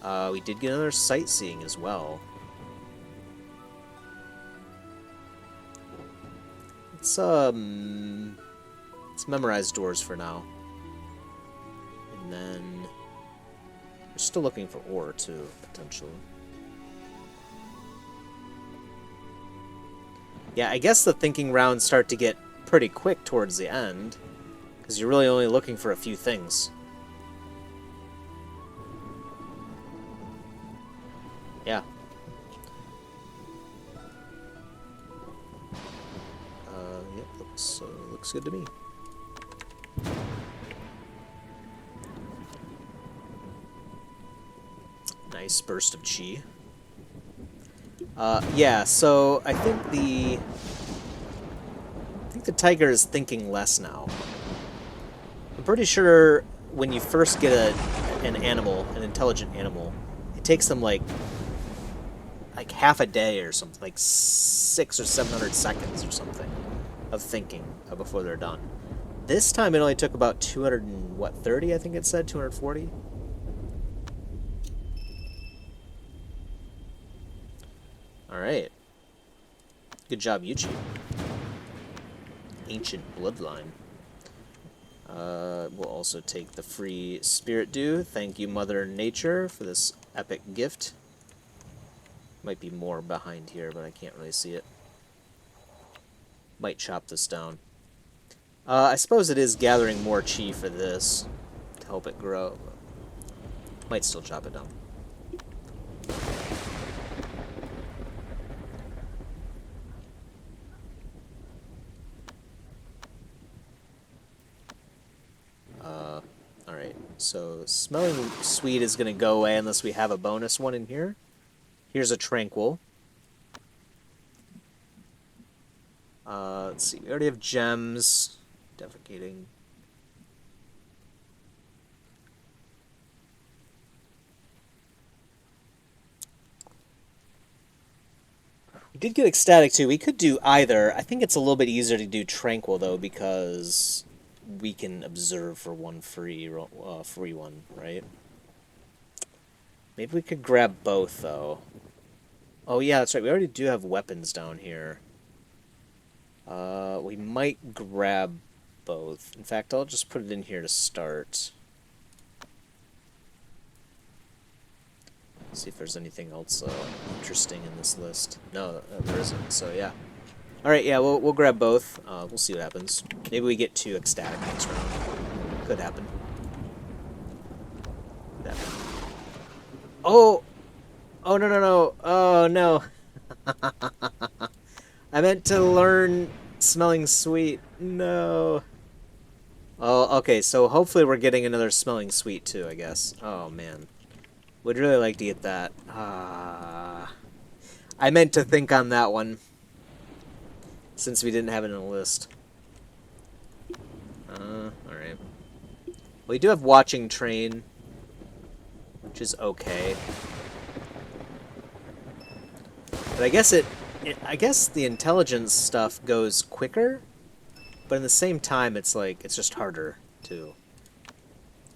We did get another sightseeing as well. Let's memorize doors for now. And then we're still looking for ore too, potentially. Yeah, I guess the thinking rounds start to get pretty quick towards the end, because you're really only looking for a few things. Yeah. Yep, looks good to me. Nice burst of chi. Yeah, so I think the tiger is thinking less now. I'm pretty sure when you first get an animal, an intelligent animal, it takes them like half a day or something, like 600 or 700 seconds or something of thinking before they're done. This time it only took about 230, I think it said, 240. Alright. Good job, Yuchi. Ancient bloodline. We'll also take the free spirit dew. Thank you, Mother Nature, for this epic gift. Might be more behind here, but I can't really see it. Might chop this down. I suppose it is gathering more chi for this to help it grow. Might still chop it down. Alright, so smelling sweet is going to go away unless we have a bonus one in here. Here's a tranquil. Let's see, we already have gems. Defecating. We did get ecstatic too. We could do either. I think it's a little bit easier to do tranquil though, because we can observe for one free one, right? Maybe we could grab both though. Oh yeah, that's right. We already do have weapons down here. We might grab both. In fact, I'll just put it in here to start. See if there's anything else interesting in this list. No, there isn't, so yeah. All right, yeah, we'll grab both. We'll see what happens. Maybe we get too ecstatic next round. Could happen. Could happen. Oh, oh no no no! Oh no! I meant to learn smelling sweet. No. Oh, okay. So hopefully we're getting another smelling sweet too. I guess. Oh man, would really like to get that. Ah, I meant to think on that one since we didn't have it in the list. All right. We do have watching train, which is okay. But I guess I guess the intelligence stuff goes quicker, but in the same time, it's like it's just harder too.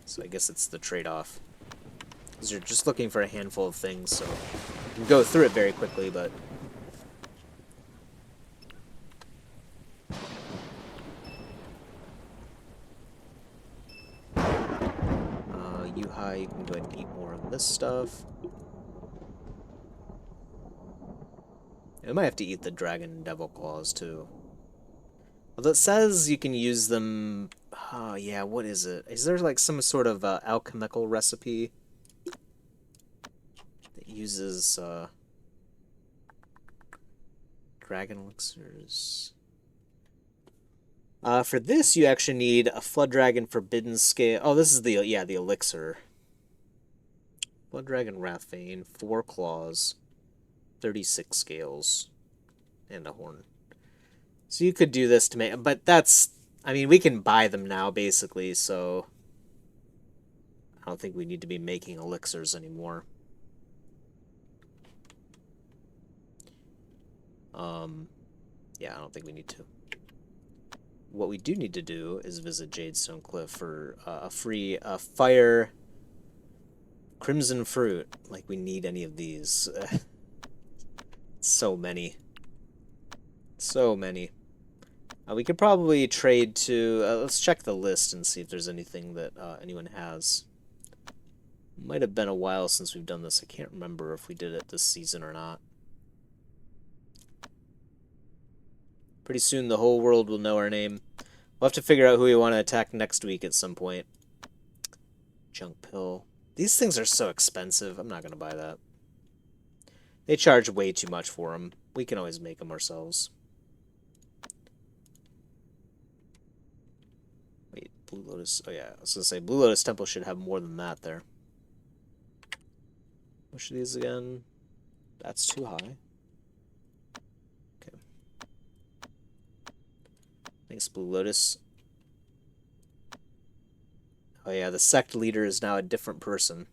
So I guess it's the trade-off. Because you're just looking for a handful of things, so you can go through it very quickly, but Yuhai, you can go ahead and eat more of this stuff. I might have to eat the dragon devil claws too. Although it says you can use them. Oh yeah, what is it? Is there like some sort of alchemical recipe that uses dragon elixirs? For this, you actually need a Flood Dragon Forbidden Scale. Oh, this is the elixir. Blood Dragon Wrathbane, 4 claws, 36 scales, and a horn. So you could do this to make, but that's, I mean, we can buy them now, basically, so I don't think we need to be making elixirs anymore. Yeah, I don't think we need to. What we do need to do is visit Jadestone Cliff for a free fire crimson fruit. Like, we need any of these. So many. So many. We could probably trade to... let's check the list and see if there's anything that anyone has. Might have been a while since we've done this. I can't remember if we did it this season or not. Pretty soon the whole world will know our name. We'll have to figure out who we want to attack next week at some point. Junk pill. These things are so expensive. I'm not going to buy that. They charge way too much for them. We can always make them ourselves. Wait, Blue Lotus... Oh yeah, I was going to say, Blue Lotus Temple should have more than that there. Which of these again? That's too high. Okay. Thanks, Blue Lotus. Oh yeah, the sect leader is now a different person.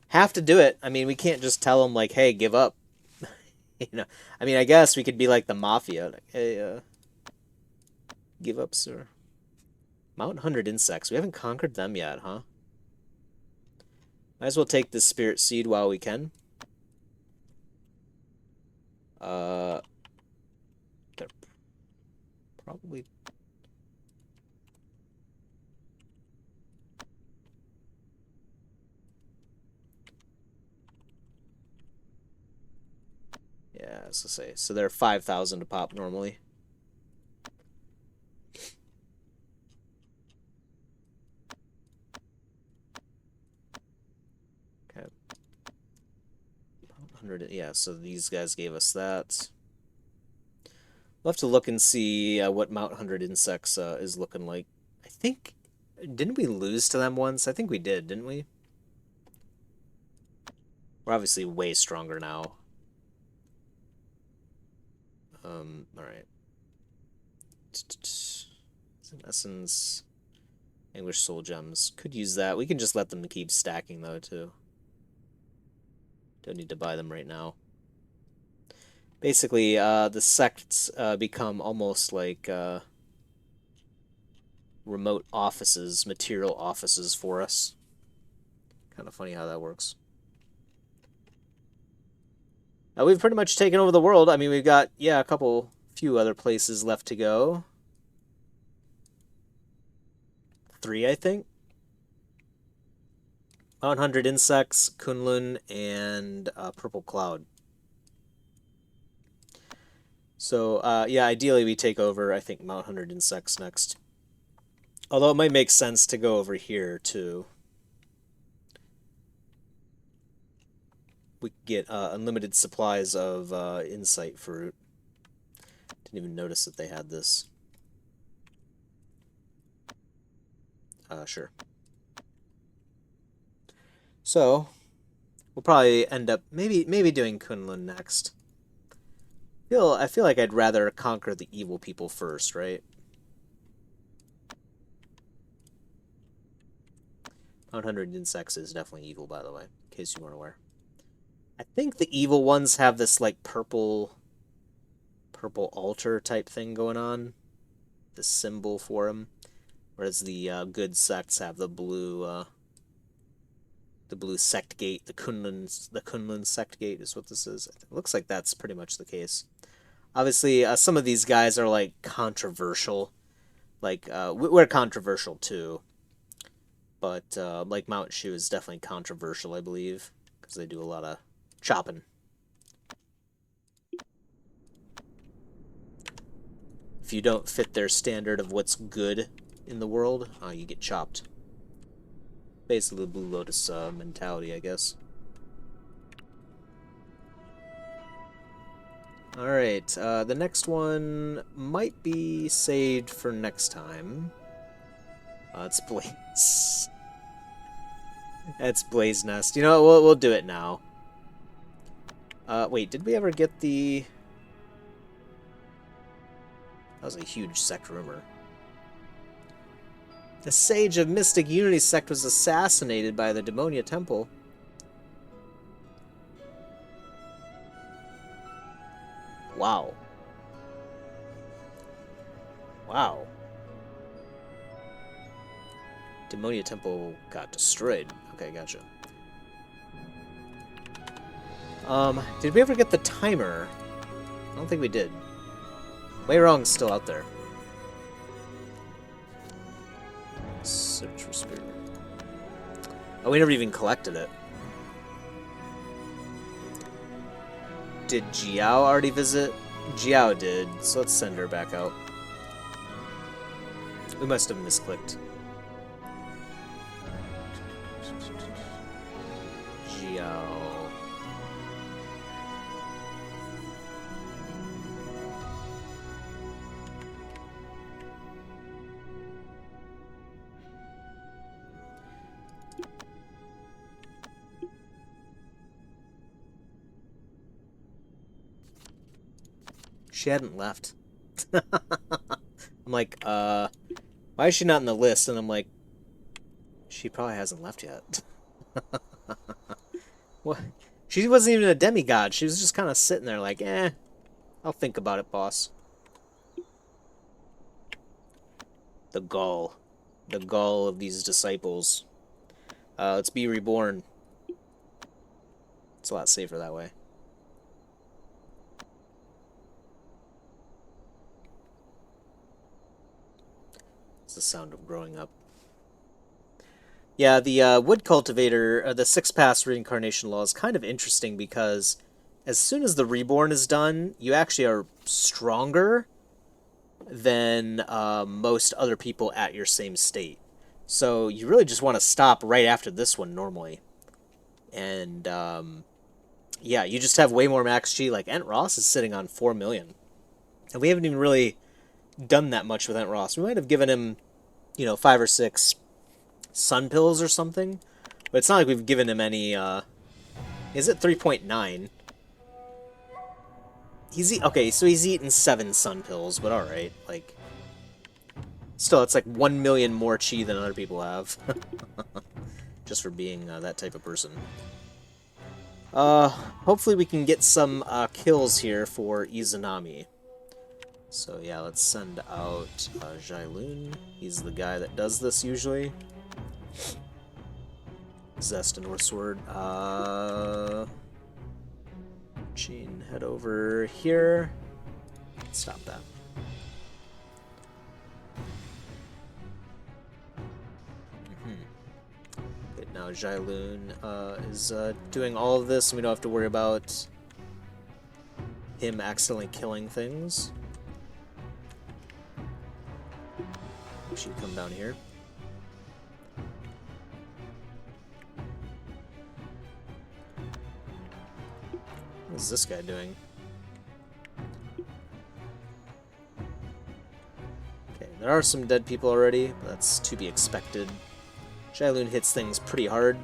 Have to do it. I mean, we can't just tell them, like, hey, give up. You know, I mean, I guess we could be like the mafia. Like, hey, give up, sir. Mount 100 insects. We haven't conquered them yet, huh? Might as well take this spirit seed while we can. They're probably... Yeah, as I say. So they're 5,000 to pop normally. Okay. 100, yeah, so these guys gave us that. We'll have to look and see what Mount 100 insects is looking like. I think... Didn't we lose to them once? I think we did, didn't we? We're obviously way stronger now. Alright. In essence, English soul gems. Could use that. We can just let them keep stacking, though, too. Don't need to buy them right now. Basically, the sects become almost like remote offices, material offices for us. Kind of funny how that works. We've pretty much taken over the world. I mean, we've got, yeah, few other places left to go. 3, I think. 100 insects, Kunlun, and Purple Cloud. So, yeah, ideally we take over, I think, Mount 100 insects next. Although it might make sense to go over here, too. We could get unlimited supplies of insight fruit. Didn't even notice that they had this. Sure. So, we'll probably end up maybe doing Kunlun next. I feel like I'd rather conquer the evil people first, right? 100 insects is definitely evil, by the way, in case you weren't aware. I think the evil ones have this like purple altar type thing going on, the symbol for them, whereas the good sects have the blue sect gate, the Kunlun sect gate is what this is. It looks like that's pretty much the case. Obviously, some of these guys are like controversial. Like we're controversial too, but like Mount Shu is definitely controversial, I believe, because they do a lot of chopping. If you don't fit their standard of what's good in the world, you get chopped. Basically, the Blue Lotus mentality, I guess. Alright, the next one might be saved for next time. It's Blaze. That's Blaze Nest. You know what, we'll do it now. Wait, did we ever get the... That was a huge sect rumor. The Sage of Mystic Unity sect was assassinated by the Demonia Temple. Wow. Wow. Demonia Temple got destroyed. Okay, gotcha. Did we ever get the timer? I don't think we did. Way Wrong's still out there. Search for spirit. Oh, we never even collected it. Did Jiao already visit? Jiao did, so let's send her back out. We must have misclicked. Jiao. She hadn't left. I'm like, why is she not in the list? And I'm like, she probably hasn't left yet. What? She wasn't even a demigod. She was just kind of sitting there like, I'll think about it, boss. The gall. The gall of these disciples. Let's be reborn. It's a lot safer that way. It's the sound of growing up. Yeah, the wood cultivator, the 6-pass reincarnation law is kind of interesting because as soon as the reborn is done, you actually are stronger than most other people at your same state. So you really just want to stop right after this one normally. And yeah, you just have way more max G. Like Ent Ross is sitting on 4 million. And we haven't even really done that much with Ent Ross. We might have given him, 5 or 6 sun pills or something. But it's not like we've given him any, is it 3.9? Okay, so he's eaten 7 sun pills, but alright, like... Still, it's like 1 million more chi than other people have. Just for being that type of person. Hopefully we can get some kills here for Izanami. So yeah, let's send out Jailun. He's the guy that does this usually. Zest and Northsword. Gene, head over here. Stop that. Good, now now Jailun is doing all of this, and we don't have to worry about him accidentally killing things. We should come down here. What is this guy doing? Okay, there are some dead people already, but that's to be expected. Jailun hits things pretty hard.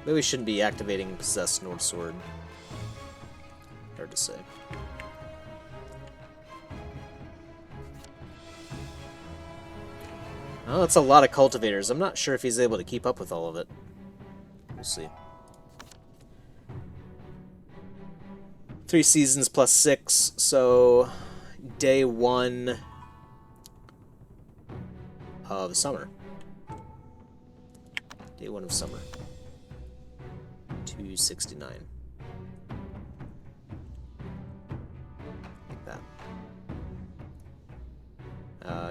Maybe we shouldn't be activating Possessed Nord Sword. Hard to say. Oh, that's a lot of cultivators. I'm not sure if he's able to keep up with all of it. We'll see. 3 seasons plus 6, so day 1 of summer. Day 1 of summer. 269. Like that.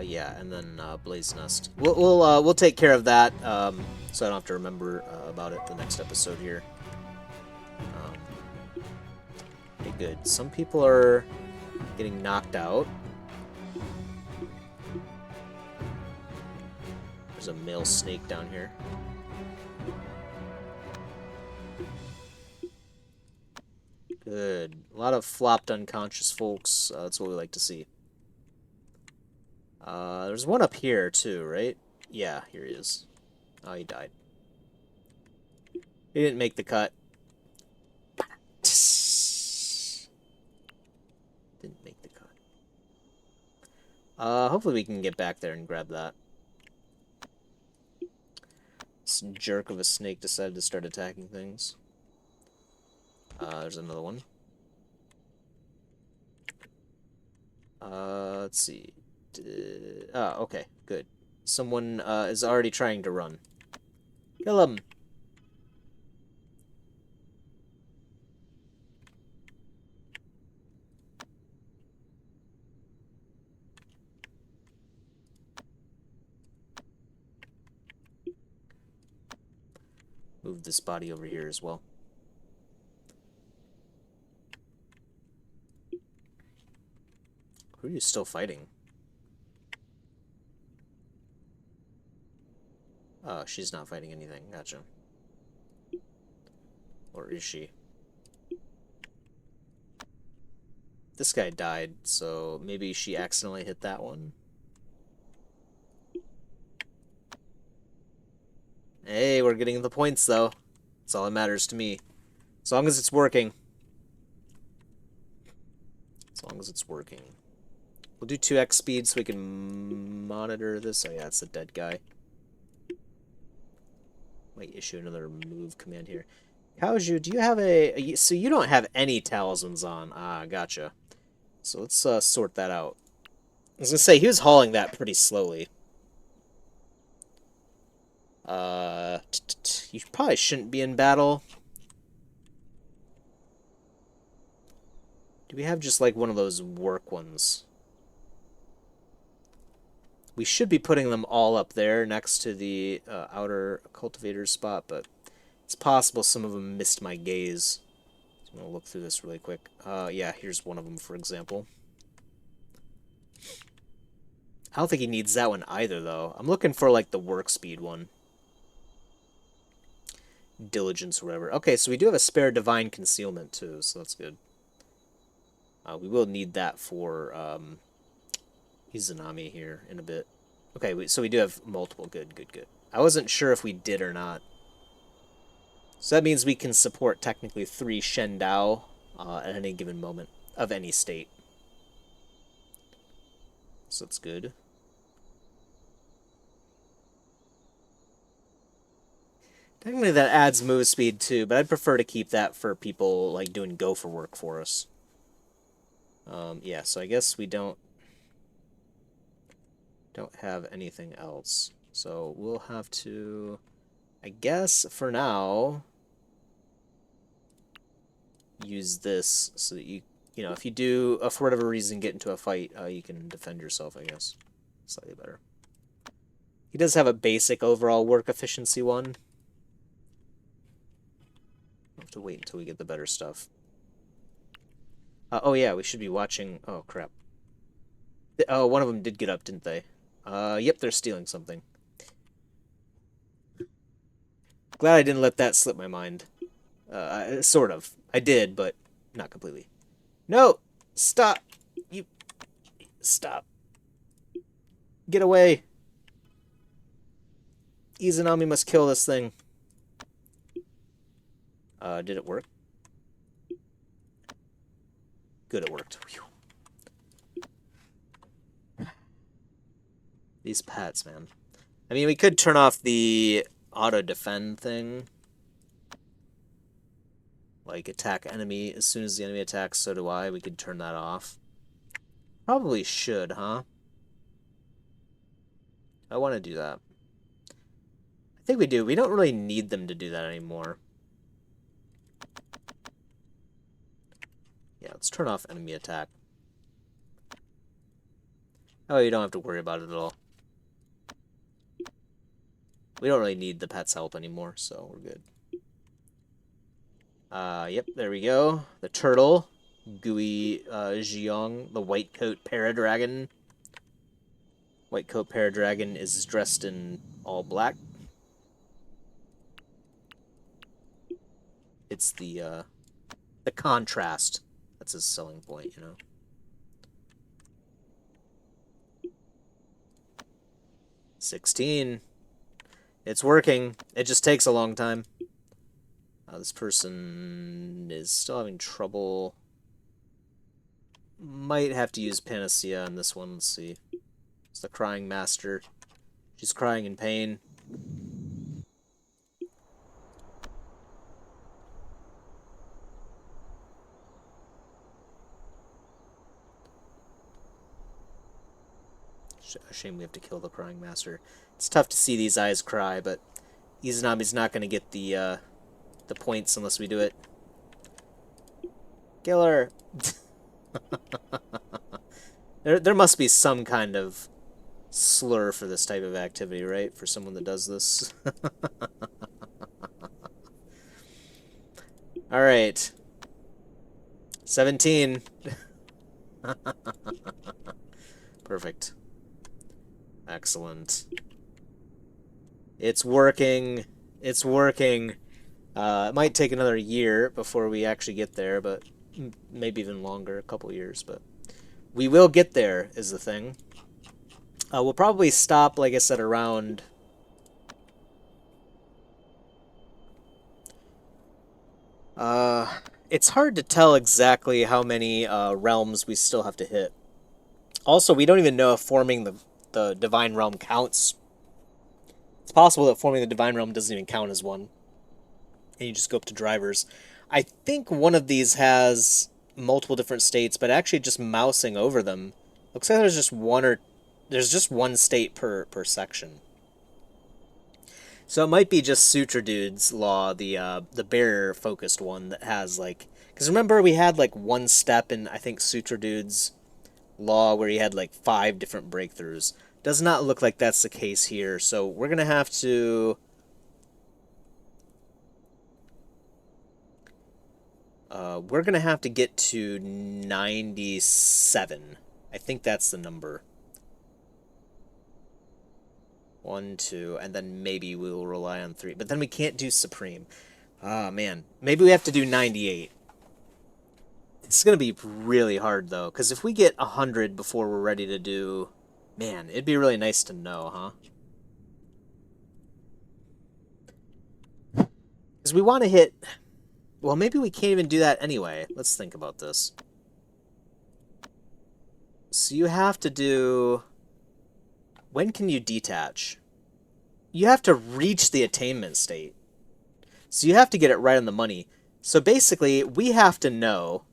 Yeah, and then Blaze Nest. We'll take care of that, so I don't have to remember about it the next episode here. Okay, good. Some people are getting knocked out. There's a male snake down here. Good. A lot of flopped unconscious folks. That's what we like to see. There's one up here, too, right? Yeah, here he is. Oh, he died. He didn't make the cut. Didn't make the cut. Hopefully we can get back there and grab that. This jerk of a snake decided to start attacking things. There's another one. Let's see. Okay, good. Someone is already trying to run. Kill him! Move this body over here as well. Who are you still fighting? Oh, she's not fighting anything. Gotcha. Or is she? This guy died, so maybe she accidentally hit that one. Hey, we're getting the points, though. That's all that matters to me. As long as it's working. As long as it's working. We'll do 2x speed so we can monitor this. Oh yeah, it's a dead guy. Might issue another move command here. Kaoju, do you have a... So you don't have any talismans on. Ah, gotcha. So let's sort that out. I was gonna say, he was hauling that pretty slowly. You probably shouldn't be in battle. Do we have just like one of those work ones? We should be putting them all up there next to the outer cultivator spot, but it's possible some of them missed my gaze. So I'm gonna look through this really quick. Yeah, here's one of them, for example. I don't think he needs that one either, though. I'm looking for, like, the work speed one. Diligence or whatever. Okay, so we do have a spare divine concealment, too, so that's good. We will need that for Izanami here in a bit. Okay, so we do have multiple. Good, good, good. I wasn't sure if we did or not. So that means we can support technically 3 Shen Dao at any given moment of any state. So that's good. Technically that adds move speed too, but I'd prefer to keep that for people like doing go for work for us. Yeah, so I guess we don't have anything else. So we'll have to, I guess for now, use this so that you know, if you do, for whatever reason, get into a fight, you can defend yourself, I guess. Slightly better. He does have a basic overall work efficiency one. We'll have to wait until we get the better stuff. Oh yeah, we should be watching... Oh, crap. Oh, one of them did get up, didn't they? Yep, they're stealing something. Glad I didn't let that slip my mind. Sort of. I did, but not completely. No! Stop! You... Stop. Get away! Izanami must kill this thing. Did it work? Good, it worked. Whew. These pets, man. I mean, we could turn off the auto-defend thing. Like, attack enemy. As soon as the enemy attacks, so do I. We could turn that off. Probably should, huh? I want to do that. I think we do. We don't really need them to do that anymore. Yeah, let's turn off enemy attack. Oh, you don't have to worry about it at all. We don't really need the pet's help anymore, so we're good. Yep, there we go. The turtle. Gui Jiong, the white coat paradragon. White coat paradragon is dressed in all black. It's the contrast. That's his selling point, you know. $16. It's working. It just takes a long time. This person is still having trouble. Might have to use Panacea on this one. Let's see. It's the Crying Master. She's crying in pain. A shame we have to kill the Crying Master. It's tough to see these eyes cry, but Izanami's not going to get the points unless we do it. Kill her! There must be some kind of slur for this type of activity, right? For someone that does this. Alright. 17. Perfect. Excellent. It's working. It's working. It might take another year before we actually get there, but maybe even longer, a couple years, but we will get there, is the thing. We'll probably stop, like I said, around... it's hard to tell exactly how many realms we still have to hit. Also, we don't even know if forming the Divine Realm counts. It's possible that forming the Divine Realm doesn't even count as one. And you just go up to drivers. I think one of these has multiple different states, but actually just mousing over them, looks like there's just one state per section. So it might be just Sutra Dude's law, the bear focused one that has like, because remember we had like one step in I think Sutra Dude's law where he had like 5 different breakthroughs. Does not look like that's the case here, so we're gonna have to get to 97. I think that's the number. 1, 2, and then maybe we will rely on 3. But then we can't do Supreme. Ah, man. Maybe we have to do 98. It's going to be really hard, though, because if we get 100 before we're ready to do... Man, it'd be really nice to know, huh? Because we want to hit... Well, maybe we can't even do that anyway. Let's think about this. So you have to do... When can you detach? You have to reach the attainment state. So you have to get it right on the money. So basically, we have to know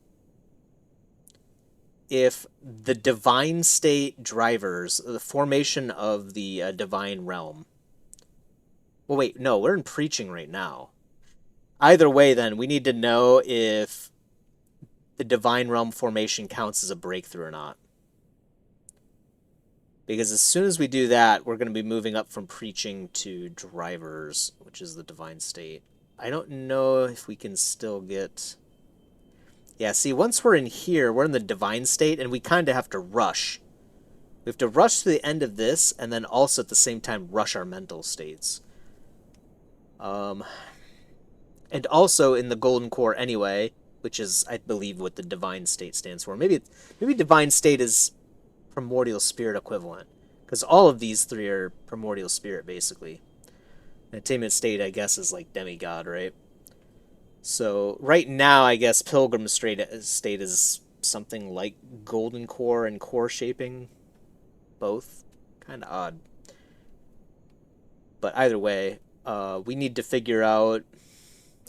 if the divine state drivers, the formation of the divine realm... Well, wait, no, we're in preaching right now. Either way, then, we need to know if the divine realm formation counts as a breakthrough or not. Because as soon as we do that, we're going to be moving up from preaching to drivers, which is the divine state. I don't know if we can still get... Yeah, see, once we're in here, we're in the divine state, and we kind of have to rush. We have to rush to the end of this, and then also at the same time rush our mental states. And also in the golden core anyway, which is, I believe, what the divine state stands for. Maybe divine state is primordial spirit equivalent, because all of these three are primordial spirit, basically. Attainment state, I guess, is like demigod, right? So right now, I guess pilgrim state is something like golden core and core shaping, both. Kind of odd. But either way, we need to figure out...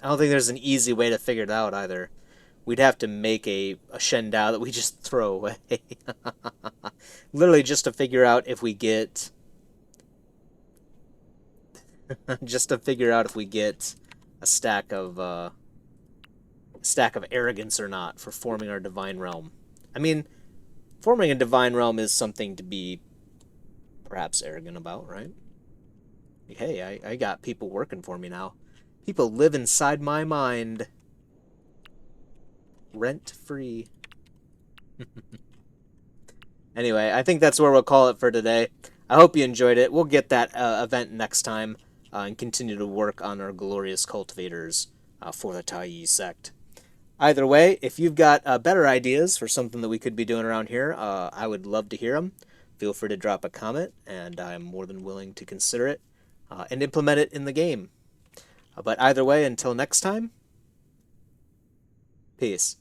I don't think there's an easy way to figure it out either. We'd have to make a Shendao that we just throw away. Literally just to figure out if we get... just to figure out if we get a stack of arrogance or not for forming our divine realm. I mean, forming a divine realm is something to be perhaps arrogant about, right? Hey, I got people working for me now. People live inside my mind. Rent-free. Anyway, I think that's where we'll call it for today. I hope you enjoyed it. We'll get that event next time and continue to work on our glorious cultivators for the Taiyi sect. Either way, if you've got better ideas for something that we could be doing around here, I would love to hear them. Feel free to drop a comment, and I'm more than willing to consider it and implement it in the game. But either way, until next time, peace.